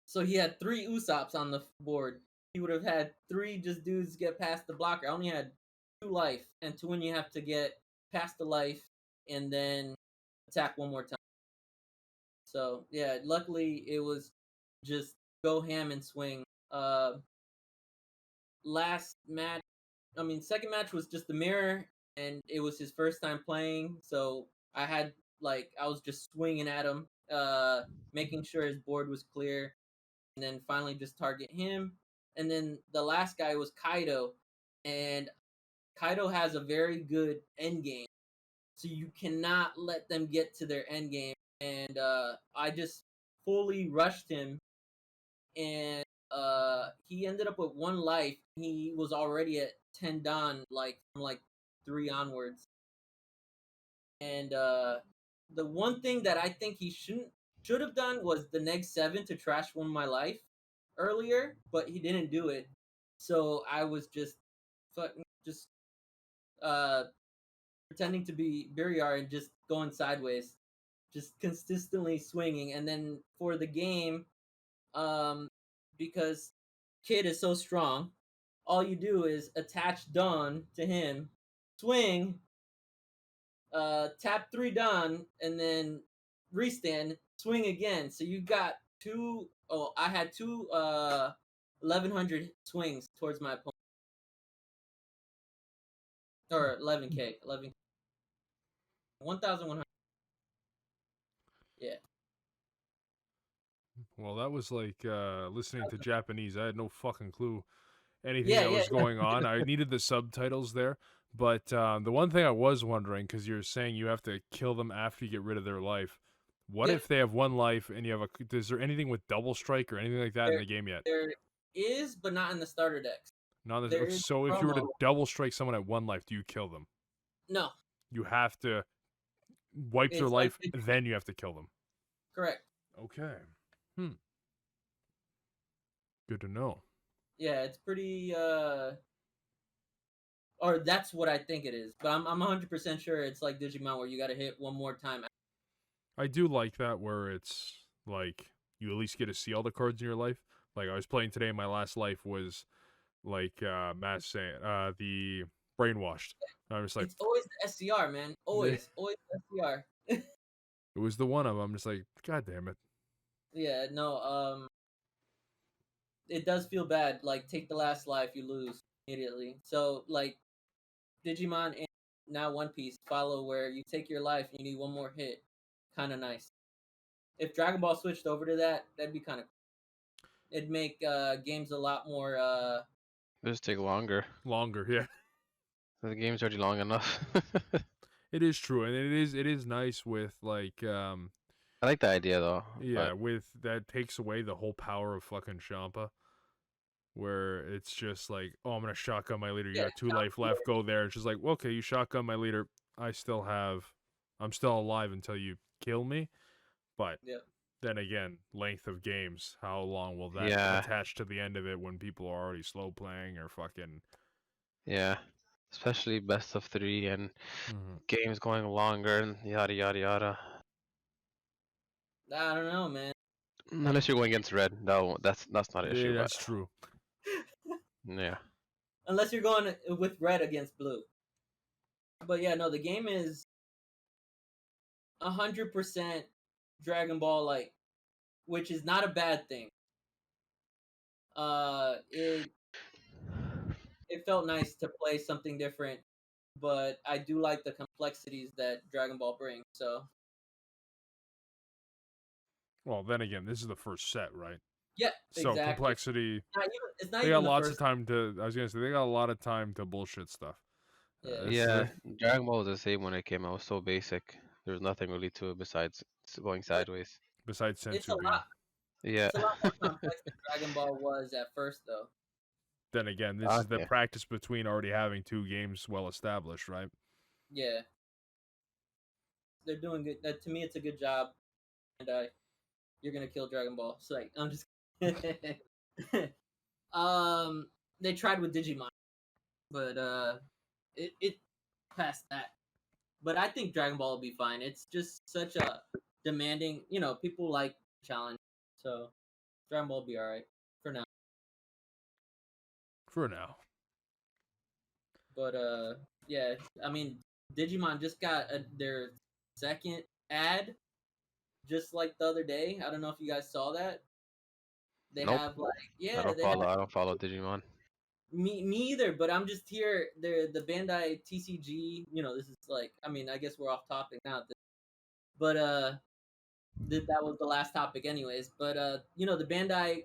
So he had 3 Usopps on the board. He would have had 3 just dudes get past the blocker. I only had 2 life, and to win you have to get past the life and then attack one more time. So yeah, luckily it was just go ham and swing. Last match, second match was just the mirror, and it was his first time playing, so I was just swinging at him, making sure his board was clear, and then finally just target him. And then the last guy was Kaido, and Kaido has a very good end game, so you cannot let them get to their end game. And I just fully rushed him, and he ended up with 1 life. He was already at 10 Don, like from like 3 onwards. And the one thing that I think he should have done was the next 7 to trash 1 of my life earlier, but he didn't do it. So I was just just uh pretending to be Buriar and just going sideways, just consistently swinging. And then for the game, um, because Kid is so strong, all you do is attach Dawn to him, swing, tap 3 down, and then restand, swing again. So you got two. Oh, I had two 1100 swings towards my opponent, or 11k, 1100. Yeah. Well, that was like listening to Japanese. I had no fucking clue anything Yeah, that yeah, was going on. I needed the subtitles there. But the one thing I was wondering, because you're saying you have to kill them after you get rid of their life, what Yep. if they have one life and you have a? Is there anything with double strike or anything like that in There, the game yet? there is, but not in the starter decks. None of There this, is so if you were promo. to double strike someone at one life, do you kill them? No, You have to wipe their it's like life, then you have to kill them. correct. Okay. Good to know. Yeah, it's pretty. Or that's what I think it is, but I'm 100% sure it's like Digimon where you got to hit one more time. I do like that where it's like you at least get to see all the cards in your life. Like I was playing today, my last life was like Matt's saying, the brainwashed. I was like, It's always the SCR, man. it Always SCR. was the one of them. I'm just like, God damn it. Yeah, no. It does feel bad. Like take the last life, you lose immediately. So like Digimon and now One Piece follow where you take your life and you need one more hit. Kind of nice. If Dragon Ball switched over to that, that'd be kind of. It'd make games a lot more. Just take longer. Longer, yeah. The game's already long enough. It is true, and it is nice with like I like the idea though. yeah, But with that takes away the whole power of fucking Champa. Where it's just like, oh, I'm gonna shotgun my leader. You Yeah, got 2 life left. Go there. It's just like, okay, you shotgun my leader. I'm still alive until you kill me. But yeah. then again, length of games. How long will that yeah, attach to the end of it when people are already slow playing or fucking? yeah. Especially best of 3 and Mhm. games going longer and yada yada yada. I don't know, man. Unless you're going against red, no, that's not an issue. But That's true. yeah, Unless you're going with red against blue. But yeah, no, the game is 100% Dragon Ball like, which is not a bad thing. It felt nice to play something different, but I do like the complexities that Dragon Ball brings. So Well, then again, this is the first set, right? yeah, So exactly. complexity. It's not They even got the lots of first. time to. I was gonna say they got a lot of time to bullshit stuff. Yeah, yeah. Dragon Ball was the same when it came out. It was so basic. There was nothing really to it besides going but sideways. Besides it's a Sensu bean. lot. Yeah. It's a lot more complex than Dragon Ball was at first, though. Then again, this is the Okay. practice between already having 2 games well established, right? Yeah, they're doing good. To me, it's a good job. And you're gonna kill Dragon Ball. So like, I'm just. They tried with Digimon, but it passed that. But I think Dragon Ball will be fine. It's just such a demanding. People like challenge, so Dragon Ball will be all right for now. For now. But yeah. I mean, Digimon just got their second ad just like the other day. I don't know if you guys saw that. They Nope. have like I yeah, don't they have follow. I don't follow Digimon. me either. But I'm just here. The Bandai TCG. This is like. I mean, I guess we're off topic now. But that was the last topic, anyways. But the Bandai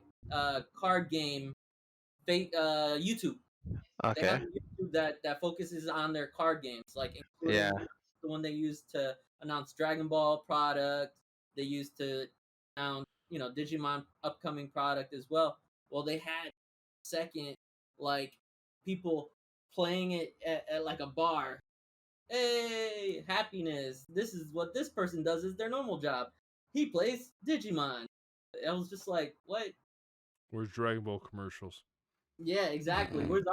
card game, Fate YouTube. They have Okay. a YouTube that focuses on their card games, like Yeah. including the one they used to announce Dragon Ball product. They used to announce Digimon upcoming product as well. Well, they had second like people playing it at like a bar. Hey, happiness! This is what this person does is their normal job. He plays Digimon. I was just like, what? Where's Dragon Ball commercials? Yeah, exactly. Where's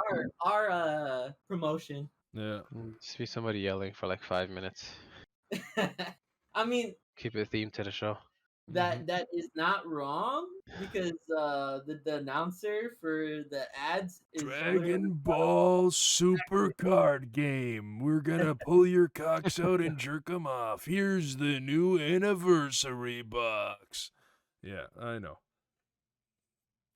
our promotion? Yeah. Just be somebody yelling for like 5 minutes. I mean, Keep it themed to the show. that is not wrong because the announcer for the ads is literally Dragon Ball Super Card Game. We're gonna pull your cocks out and jerk them off. Here's the new anniversary box. Yeah, I know.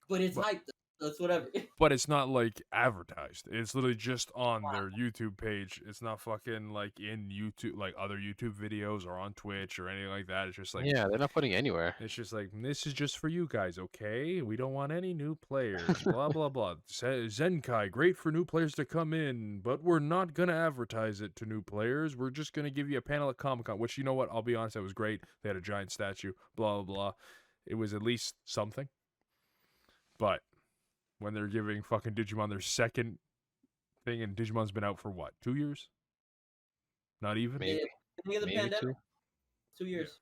but it's But hyped. So it's whatever. but it's not like advertised. It's literally just on their YouTube page. It's not fucking like in YouTube, like other YouTube videos or on Twitch or anything like that. It's just like Yeah, they're not putting it anywhere. it's just like this is just for you guys, okay? We don't want any new players. Blah blah blah. Zenkai, great for new players to come in, but we're not gonna advertise it to new players. We're just gonna give you a panel at Comic Con. Which you know what? I'll be honest, that was great. They had a giant statue. Blah blah blah. It was at least something. But when they're giving fucking Digimon their second thing, and Digimon's been out for what, 2 years? Not even. Maybe, Beginning of the maybe pandemic, 2. 2 years.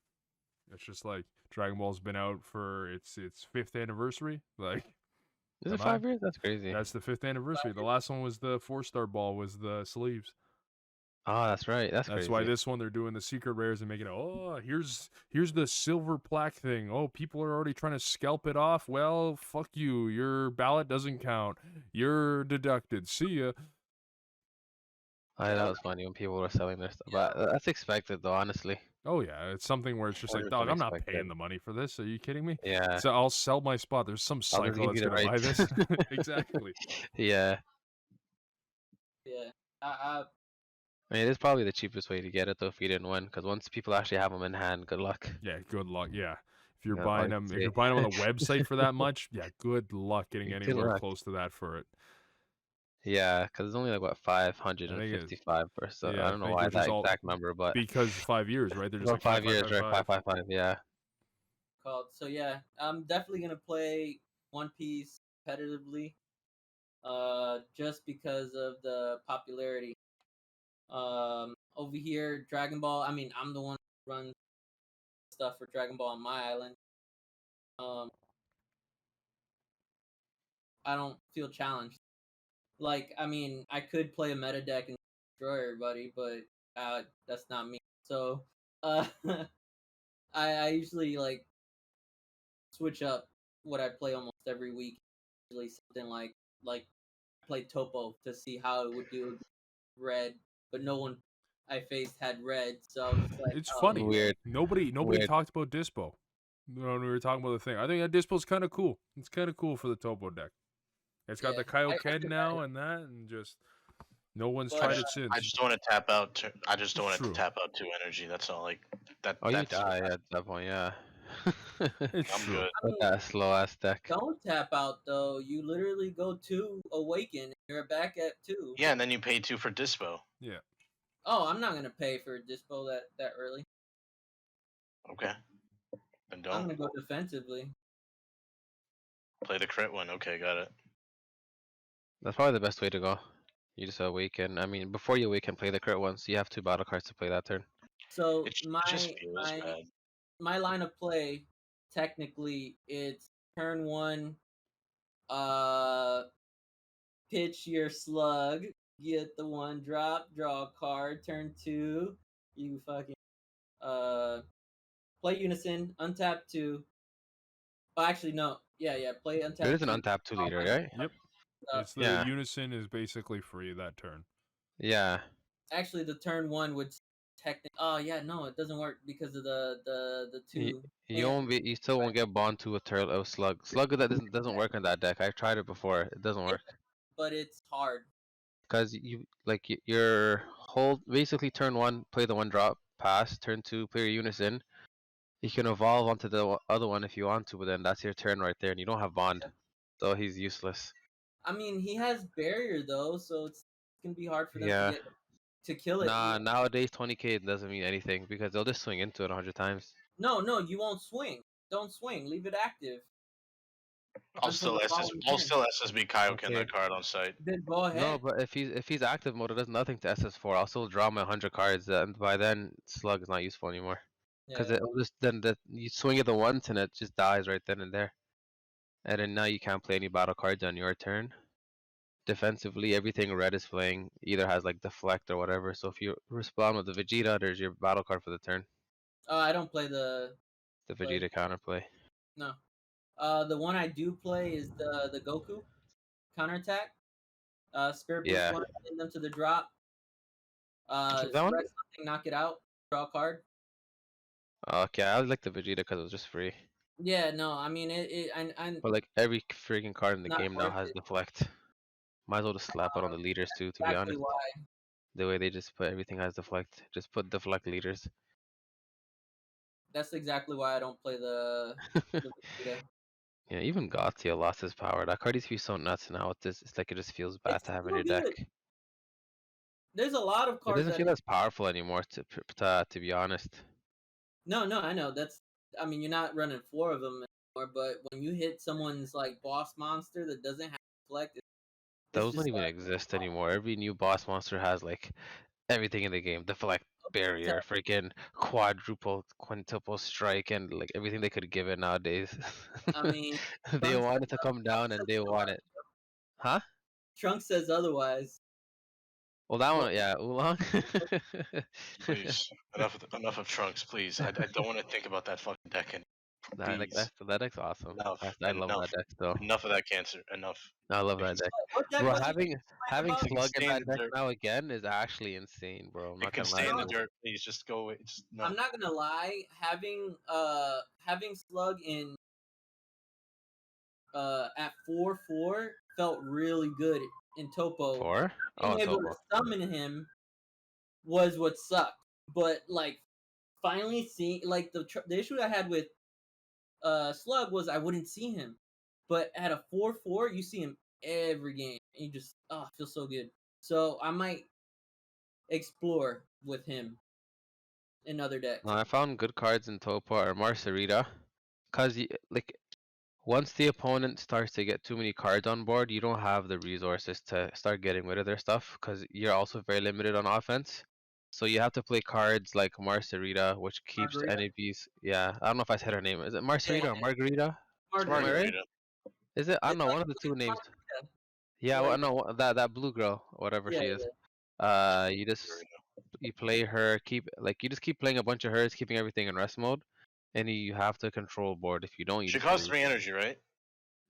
It's just like Dragon Ball's been out for its 5th anniversary. Like, Is it come on. 5 years? That's crazy. That's the 5th anniversary. The last one was the 4-star ball, was the sleeves. Oh, that's right. That's That's crazy. why this one they're doing the secret rares and making it. Oh, here's the silver plaque thing. Oh, people are already trying to scalp it off. Well, fuck you. Your ballot doesn't count. You're deducted. See ya. That was funny when people were selling their stuff. But that's expected, though, honestly. Oh yeah, it's something where it's just like, 100% dog, I'm not expected. paying the money for this. Are you kidding me? Yeah. So I'll sell my spot. There's some I'll just psycho give that's you the gonna buy rights. this. Exactly. Yeah. Yeah. I mean, it is probably the cheapest way to get it, though, if you didn't win. Because once people actually have them in hand, good luck. Yeah, good luck. Yeah. If you're Yeah, buying I'd them, if say. you're buying them on a website for that much, yeah, good luck getting Good anywhere luck. close to that for it. Yeah, because it's only like, what, I think 555 or so. yeah, I don't know think why which is that all exact number, but because 5 years, right? They're just about like 5 years, right? 555, yeah. Called. So yeah, I'm definitely gonna play One Piece competitively. Just because of the popularity. Over here, Dragon Ball. I mean, I'm the one who runs stuff for Dragon Ball on my island. I don't feel challenged. Like, I mean, I could play a meta deck and destroy everybody, but that's not me. So, I usually like switch up what I play almost every week. Usually something like play Topo to see how it would do with red, but no one I faced had red, so I was just like, it's oh, funny. Weird. Nobody Weird. talked about Dispo when we were talking about the thing. I think that Dispo's kind of cool. It's kind of cool for the Topo deck. It's got Yeah, the Kaioken now and that, and just no one's But, tried it since. I just don't want to tap out. I just don't want True. to tap out 2 energy. That's all. Like that. Oh, you that's die at that point, yeah. It's I'm true. good. I With mean, that slow ass deck. don't tap out though. You literally go 2 awaken, and you're back at 2. Yeah, and then you pay 2 for dispo. Yeah. Oh, I'm not gonna pay for dispo that early. Okay. Then I'm don't gonna go defensively. play the crit one. Okay, got it. That's probably the best way to go. You just awaken. I mean, before you awaken, play the crit once. You have 2 battle cards to play that turn. So It just feels bad. my line of play, technically, it's turn 1, pitch your slug, get the 1 drop, draw a card. Turn 2, you fucking play unison, untap 2. Oh, actually no, yeah, play untap. There is an 2. untapped 2 leader, right? Yep. It's the Yeah. unison is basically free that turn. Yeah. Actually, the turn 1 would technically. Oh yeah, no, it doesn't work because of the 2. You won't be. You still won't get bond to a turtle or slug. Slug that doesn't work on that deck. I've tried it before. It doesn't work. But it's hard. Because you like your hold basically turn 1, play the 1 drop, pass. Turn 2, play your unison. You can evolve onto the other one if you want to, but then that's your turn right there, and you don't have bond, so he's useless. I mean, he has barrier though, so it's gonna be hard for them Yeah. to kill it. Nah, nowadays 20k doesn't mean anything because they'll just swing into it 100 times. No, you won't swing. Don't swing. Leave it active. I'll Until still the following turn. SSB Kaioken Okay. that card on site. Then go ahead. No, but if he's active mode, it does nothing to SS4. I'll still draw my 100 cards, and by then slug is not useful anymore. Because Yeah. it'll just then you swing it the once and it just dies right then and there. And then now you can't play any battle cards on your turn. Defensively, everything red is playing either has like deflect or whatever. So if you respond with the Vegeta, there's your battle card for the turn. I don't play the The play. Vegeta counterplay. No. The one I do play is the Goku counterattack. Spirit Boost Yeah. one, send them to the drop. Which is that one? Stress something, knock it out, draw a card. Okay, I like the Vegeta because it was just free. Yeah, no, I mean and But like every freaking card in the not game now worth has it. deflect. Might as well just slap it on the leaders too, to be Exactly honest. why. The way they just put everything has deflect. Just put deflect leaders. That's exactly why I don't play the Vegeta. Yeah, even Gatia lost his power. That card used to be so nuts, now with this, it's like it just feels bad It's to have in still your deck. good. There's a lot of It cards doesn't that feel as powerful anymore, to be honest. No, I know. I mean, you're not running 4 of them anymore, but when you hit someone's like boss monster that doesn't have deflect, it's Those don't just even like exist anymore. Every new boss monster has like everything in the game. Deflect, barrier, freaking quadruple, quintuple strike, and like everything they could give it nowadays. I mean, They Trunks want says, it to come Trunks down and says they want otherwise. it. Huh? Trunks says otherwise. Well, that Well, one, yeah, Oolong. Please, enough of Trunks, please. I don't want to think about that fucking deck anymore. Nah, like Please, that deck's awesome. enough, I love enough, that deck still. enough of that cancer. Enough. I love If that it's, deck, what deck bro. was it Having you having about? if it can Slug in stay in that the deck dirt, now again is actually insane, bro. I'm it not can gonna lie stay to in the you. dirt. Please, just go away. Just no. I'm not gonna lie. Having Slug in at 4/4 felt really good in Topo. 4? Oh, Being in able to Topo. summon him was what sucked. But like finally seeing like the issue I had with Slug was I wouldn't see him. But at a 4/4, you see him every game. And you just it feels so good. So I might explore with him in other decks. No, I found good cards in Topo or Marcerita, cause like once the opponent starts to get too many cards on board, you don't have the resources to start getting rid of their stuff, cause you're also very limited on offense. So you have to play cards like Marcerita, which keeps Margarita. enemies. Yeah, I don't know if I said her name. Is it Yeah, Marcerita or Margarita? It's Am I right? Margarita. Is it? I don't It's know. like One of the two names. Margarita. Yeah, Like well, no, that blue girl, whatever yeah, she is. yeah. You just you play her, you just keep playing a bunch of hers, keeping everything in rest mode, and you have to control board. If you don't, you She just costs lose. 3 energy, right?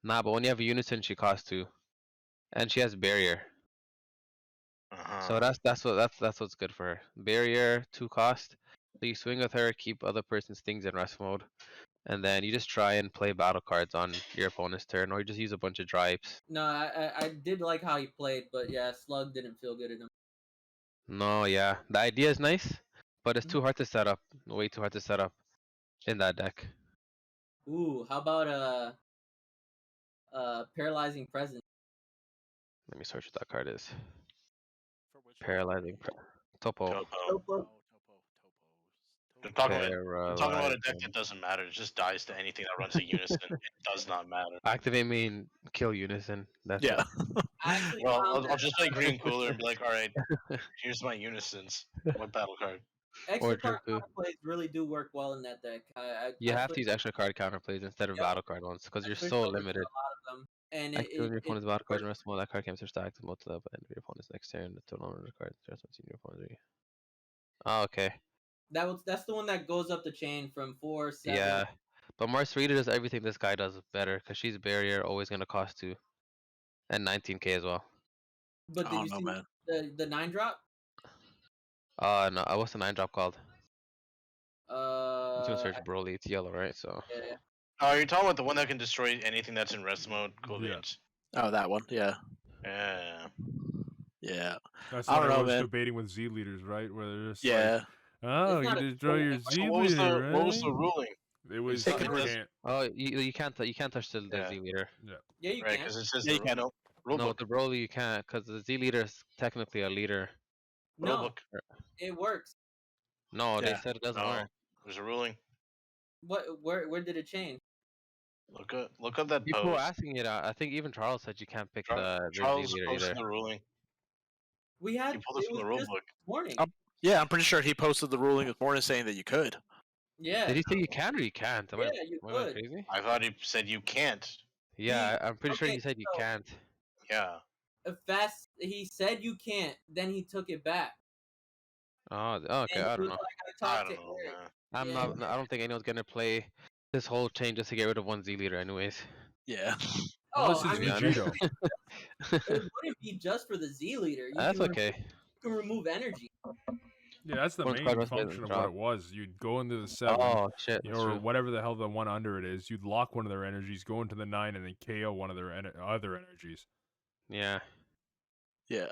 Nah, but when you have a unison, she costs 2, and she has barrier. So Uh-huh. that's what's good for her. Barrier, 2 cost. So you swing with her, keep other person's things in rest mode, and then you just try and play battle cards on your opponent's turn, or you just use a bunch of dripes. No, I did like how he played, but yeah, Slug didn't feel good at him. No, yeah, the idea is nice, but it's too hard to set up. Way too hard to set up in that deck. Ooh, how about paralyzing presence? Let me search what that card is. For which one? Paralyzing Topo. Topo. Topo. Topos. I'm Topo. talking about a deck Paralyzing. that doesn't matter. It just dies to anything that runs a unison. It does not matter. Activate mean kill unison. That's Yeah. I actually Well, found I'll just play Green Cooler and be like, all right, here's my unisons. What battle card? extra or card Drinku. counterplays really do work well in that deck. You I have to switched, use extra card counterplays instead of yep, battle card ones because I you're switched so over to limited. a lot of them, and Activate when your it opponent's battle cards works. in rest mode. That card can't be stacked. Most of the end of your opponent's next turn. The total number of cards just what's in your opponent's. Oh, okay. That's the one that goes up the chain from 4, 7. Yeah. But Marcerita does everything this guy does better because she's barrier, always gonna cost 2 and 19k as well. But I did you don't know, see man. the 9-drop? No, what's the 9-drop called? You can Uh, search Broly. It's yellow, right? So yeah. Oh, you're talking about the one that can destroy anything that's in rest mode? Cool Yeah. beans. Oh, that one. Yeah. Yeah. Yeah. That's I what don't know, everyone's man. debating with Z leaders, right? Where they're just Yeah. like, oh, It's you not a destroy your So Z what was leader, right? what was the ruling? It was It you can res- can't. oh, you can't touch the Yeah. Z leader. Yeah, you Right, can. because it says Yeah, you can. no No, rulebook. with the Broly you can't because the Z leader is technically a leader. No, Rulebook. it works. No, they Yeah. said it doesn't No, work. there's a ruling. Where did it change? Look up that People were post. asking it. I think even Charles said you can't pick the Z Charles leader posted either. the ruling. We He had pulled it from was the just rulebook. this morning. Yeah, I'm pretty sure he posted the ruling this morning saying that you could. Yeah, Did he say you can or you can't? yeah, you Am I going could. crazy? I thought he said you can't. Yeah, I'm pretty sure Okay, he said you so can't. Yeah. he said you can't, then he took it back. Oh, okay. And I he don't was know. like, I I talked to don't know, Eric. man. I'm Yeah. not. I don't think anyone's gonna play this whole chain just to get rid of one Z leader, anyways. Yeah. Oh, Unless I it's To be mean, honest. Vegito. it wouldn't be just for the Z leader. That's okay. You can remove energy. Yeah, that's the One card main must be in the function of what drop. it was. You'd go into the 7, Oh shit, you that's know, or true. whatever the hell the one under it is. You'd lock one of their energies, go into the 9, and then KO one of their other energies. Yeah. Yeah.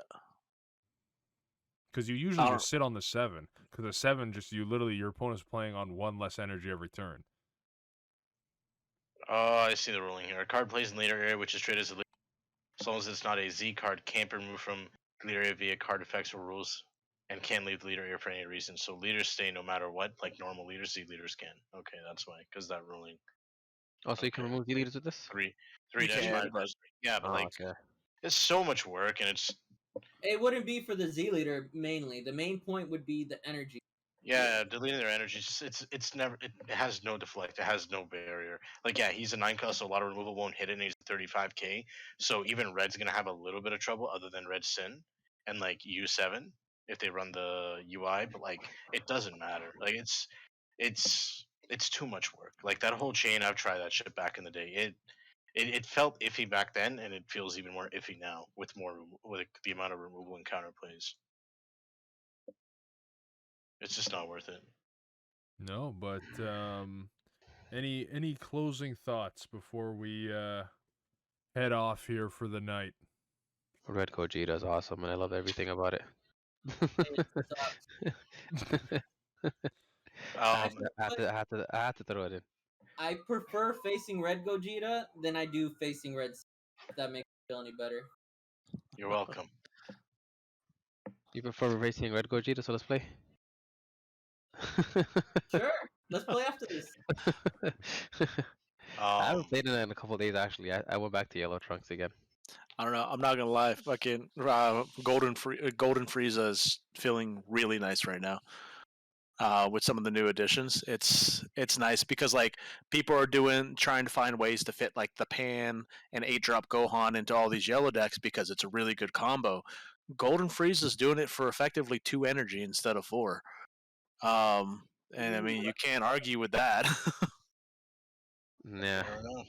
Because you usually just sit on the 7. Because the 7 just your opponent's playing on 1 less energy every turn. Oh, I see the ruling here. A card plays in leader area, which is treated as a leader, as long as it's not a Z card, can't be removed from leader area via card effects or rules, and can't leave the leader area for any reason. So leaders stay no matter what, like normal leaders. Z leaders can. Okay, that's why, because that ruling. Oh, so you can Okay. remove Z leaders with this? 3-5. but- Yeah, but Oh, like okay. it's so much work, and it's It wouldn't be for the Z leader mainly. The main point would be the energy. yeah, deleting their energy. It's never. It has no deflect. It has no barrier. Like yeah, he's a 9 cost, so a lot of removal won't hit it, and he's 35k. So even Red's gonna have a little bit of trouble, other than Red Sin and like U7 if they run the UI. But like it doesn't matter. Like it's too much work. Like that whole chain, I've tried that shit back in the day. It felt iffy back then, and it feels even more iffy now with with the amount of removal and counter plays. It's just not worth it. No, but any closing thoughts before we head off here for the night? Red Gogeta is awesome, and I love everything about it. It sucks. I had to throw it in. I prefer facing Red Gogeta than I do facing Red. If that makes me feel any better. You're welcome. You prefer racing Red Gogeta, so let's play. Sure, let's play after this. I haven't played in a couple of days actually. I went back to Yellow Trunks again. I don't know. I'm not gonna lie. Fucking Golden Frieza is feeling really nice right now. With some of the new additions, it's nice because like people are trying to find ways to fit like the Pan and 8-drop Gohan into all these yellow decks because it's a really good combo. Golden Frieza's doing it for effectively 2 energy instead of 4. And I mean you can't argue with that. Yeah. Fair enough.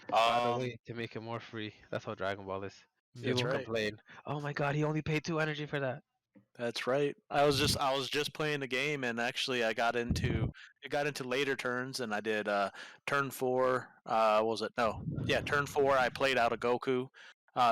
Find a way to make it more free. That's how Dragon Ball is. That's People right. complain, "Oh my God, he only paid 2 energy for that." That's right. I was just playing the game, and actually I got into later turns, and I did turn 4. What was it? No, yeah, turn 4. I played out a Goku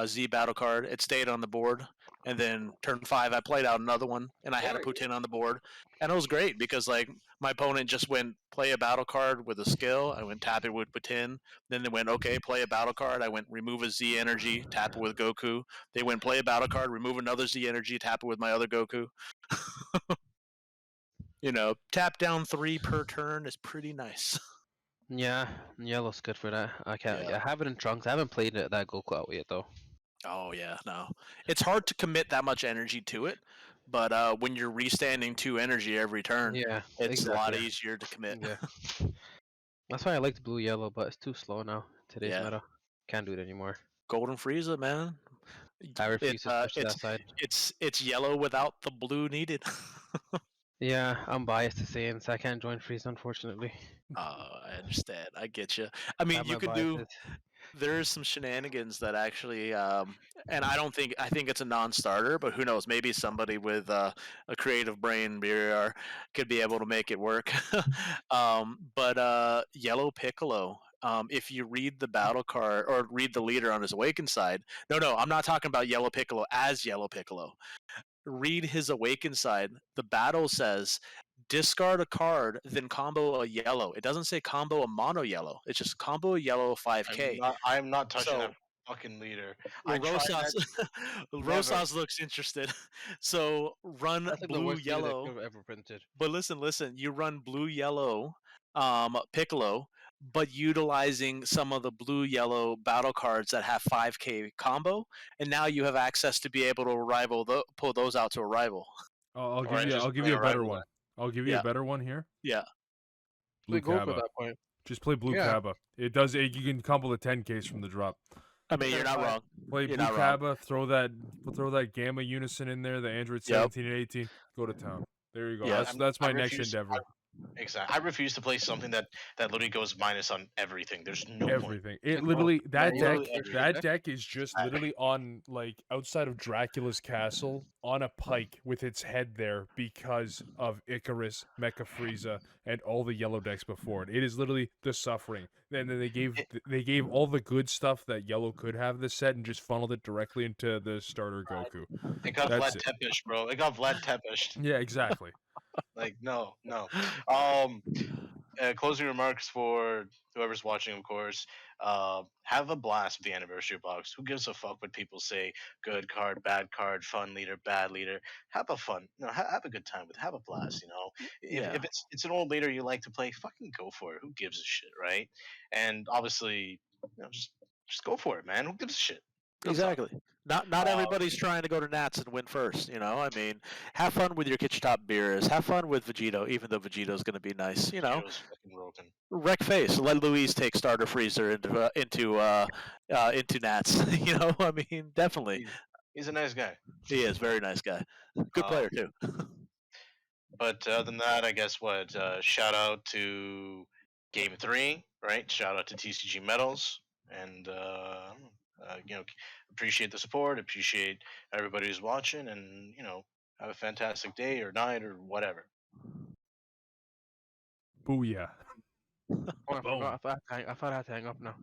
Z battle card. It stayed on the board, and then turn 5 I played out another one, and I had a Putin on the board, and it was great because like my opponent just went play a battle card with a skill. I went tap it with Putin. Then they went okay, play a battle card. I went remove a Z energy, tap it with Goku. They went play a battle card, remove another Z energy, tap it with my other Goku. You know, tap down 3 per turn is pretty nice. Yeah, Yellow's good for that. I can't. Yeah. I have it in Trunks. I haven't played that Goku out yet though. Oh yeah, no. It's hard to commit that much energy to it, but when you're restanding 2 energy every turn, Yeah, it's a lot exactly. easier to commit. Yeah. That's why I liked Blue Yellow, but it's too slow now. Today's Yeah. meta. Can't do it anymore. Golden Frieza, man. I refuse to switch to that side. It's yellow without the blue needed. Yeah, I'm biased to Saiyans. I can't join Freeze, unfortunately. I understand. I get you. I mean, Have you my could do. biases. There's some shenanigans that actually, and I think it's a non-starter, but who knows? Maybe somebody with a creative brain, BR, could be able to make it work. But Yellow Piccolo. If you read the battle card or read the leader on his awakened side, no, I'm not talking about Yellow Piccolo as Yellow Piccolo. Read his awakened side. The battle says discard a card, then combo a yellow. It doesn't say combo a mono yellow. It's just combo a yellow 5k. I'm not touching So- that fucking leader. Well, I tried Rosas, that. Rosas looks interested. So run That's like the blue worst leader yellow. they've ever printed. But listen. You run blue yellow, Piccolo, but utilizing some of the blue yellow battle cards that have 5k combo, and now you have access to be able to pull those out to a rival. I'll Or give you. just I'll give play you a a better rival one. deck. I'll give you Yeah. a better one here. Yeah. Blue Play Goku at Kaba. that point. Just play Blue Yeah. Kaba. It does. You can combo the 10Ks from the drop. I mean, you're not Terrifying. wrong. Play You're Blue not wrong. Kaba. Throw that Gamma Unison in there. The Android Yep. 17 and 18. Go to town. There you go. Yeah. That's my I next refuse- endeavor. Exactly. I refuse to play something that literally goes minus on everything. There's no point. Everything. It Like, literally Yeah, that you know, deck literally everything. that deck is just literally on like outside of Dracula's castle on a pike with its head there because of Icarus, Mecha Frieza, and all the yellow decks before it. It is literally the suffering. And then they gave all the good stuff that yellow could have this set and just funneled it directly into the starter Goku. It got That's Vlad it. Tepish, bro. It got Vlad Tepish. Yeah, exactly. Like, no. Closing remarks for whoever's watching, of course. Have a blast with the anniversary box. Who gives a fuck what people say? Good card, bad card, fun leader, bad leader. Have a fun, have a good time with. It. Have a blast. Yeah. If it's an old leader you like to play, fucking go for it. Who gives a shit, right? And obviously, just go for it, man. Who gives a shit? Real talk. Exactly. Not Uh, everybody's trying to go to Nats and win first. I mean, have fun with your kitchen top beers. Have fun with Vegito, even though Vegito's going to be nice. Vegito's fucking broken. Wreck face. Let Louise take starter freezer into Nats. I mean, definitely. He's a nice guy. He is very nice guy. Good player too. But other than that, I guess what? Shout out to Game 3, right? Shout out to TCG Metals, and appreciate the support, appreciate everybody who's watching, and have a fantastic day or night or whatever. Booyah. Oh, I Boom. forgot. I thought I had to hang up now.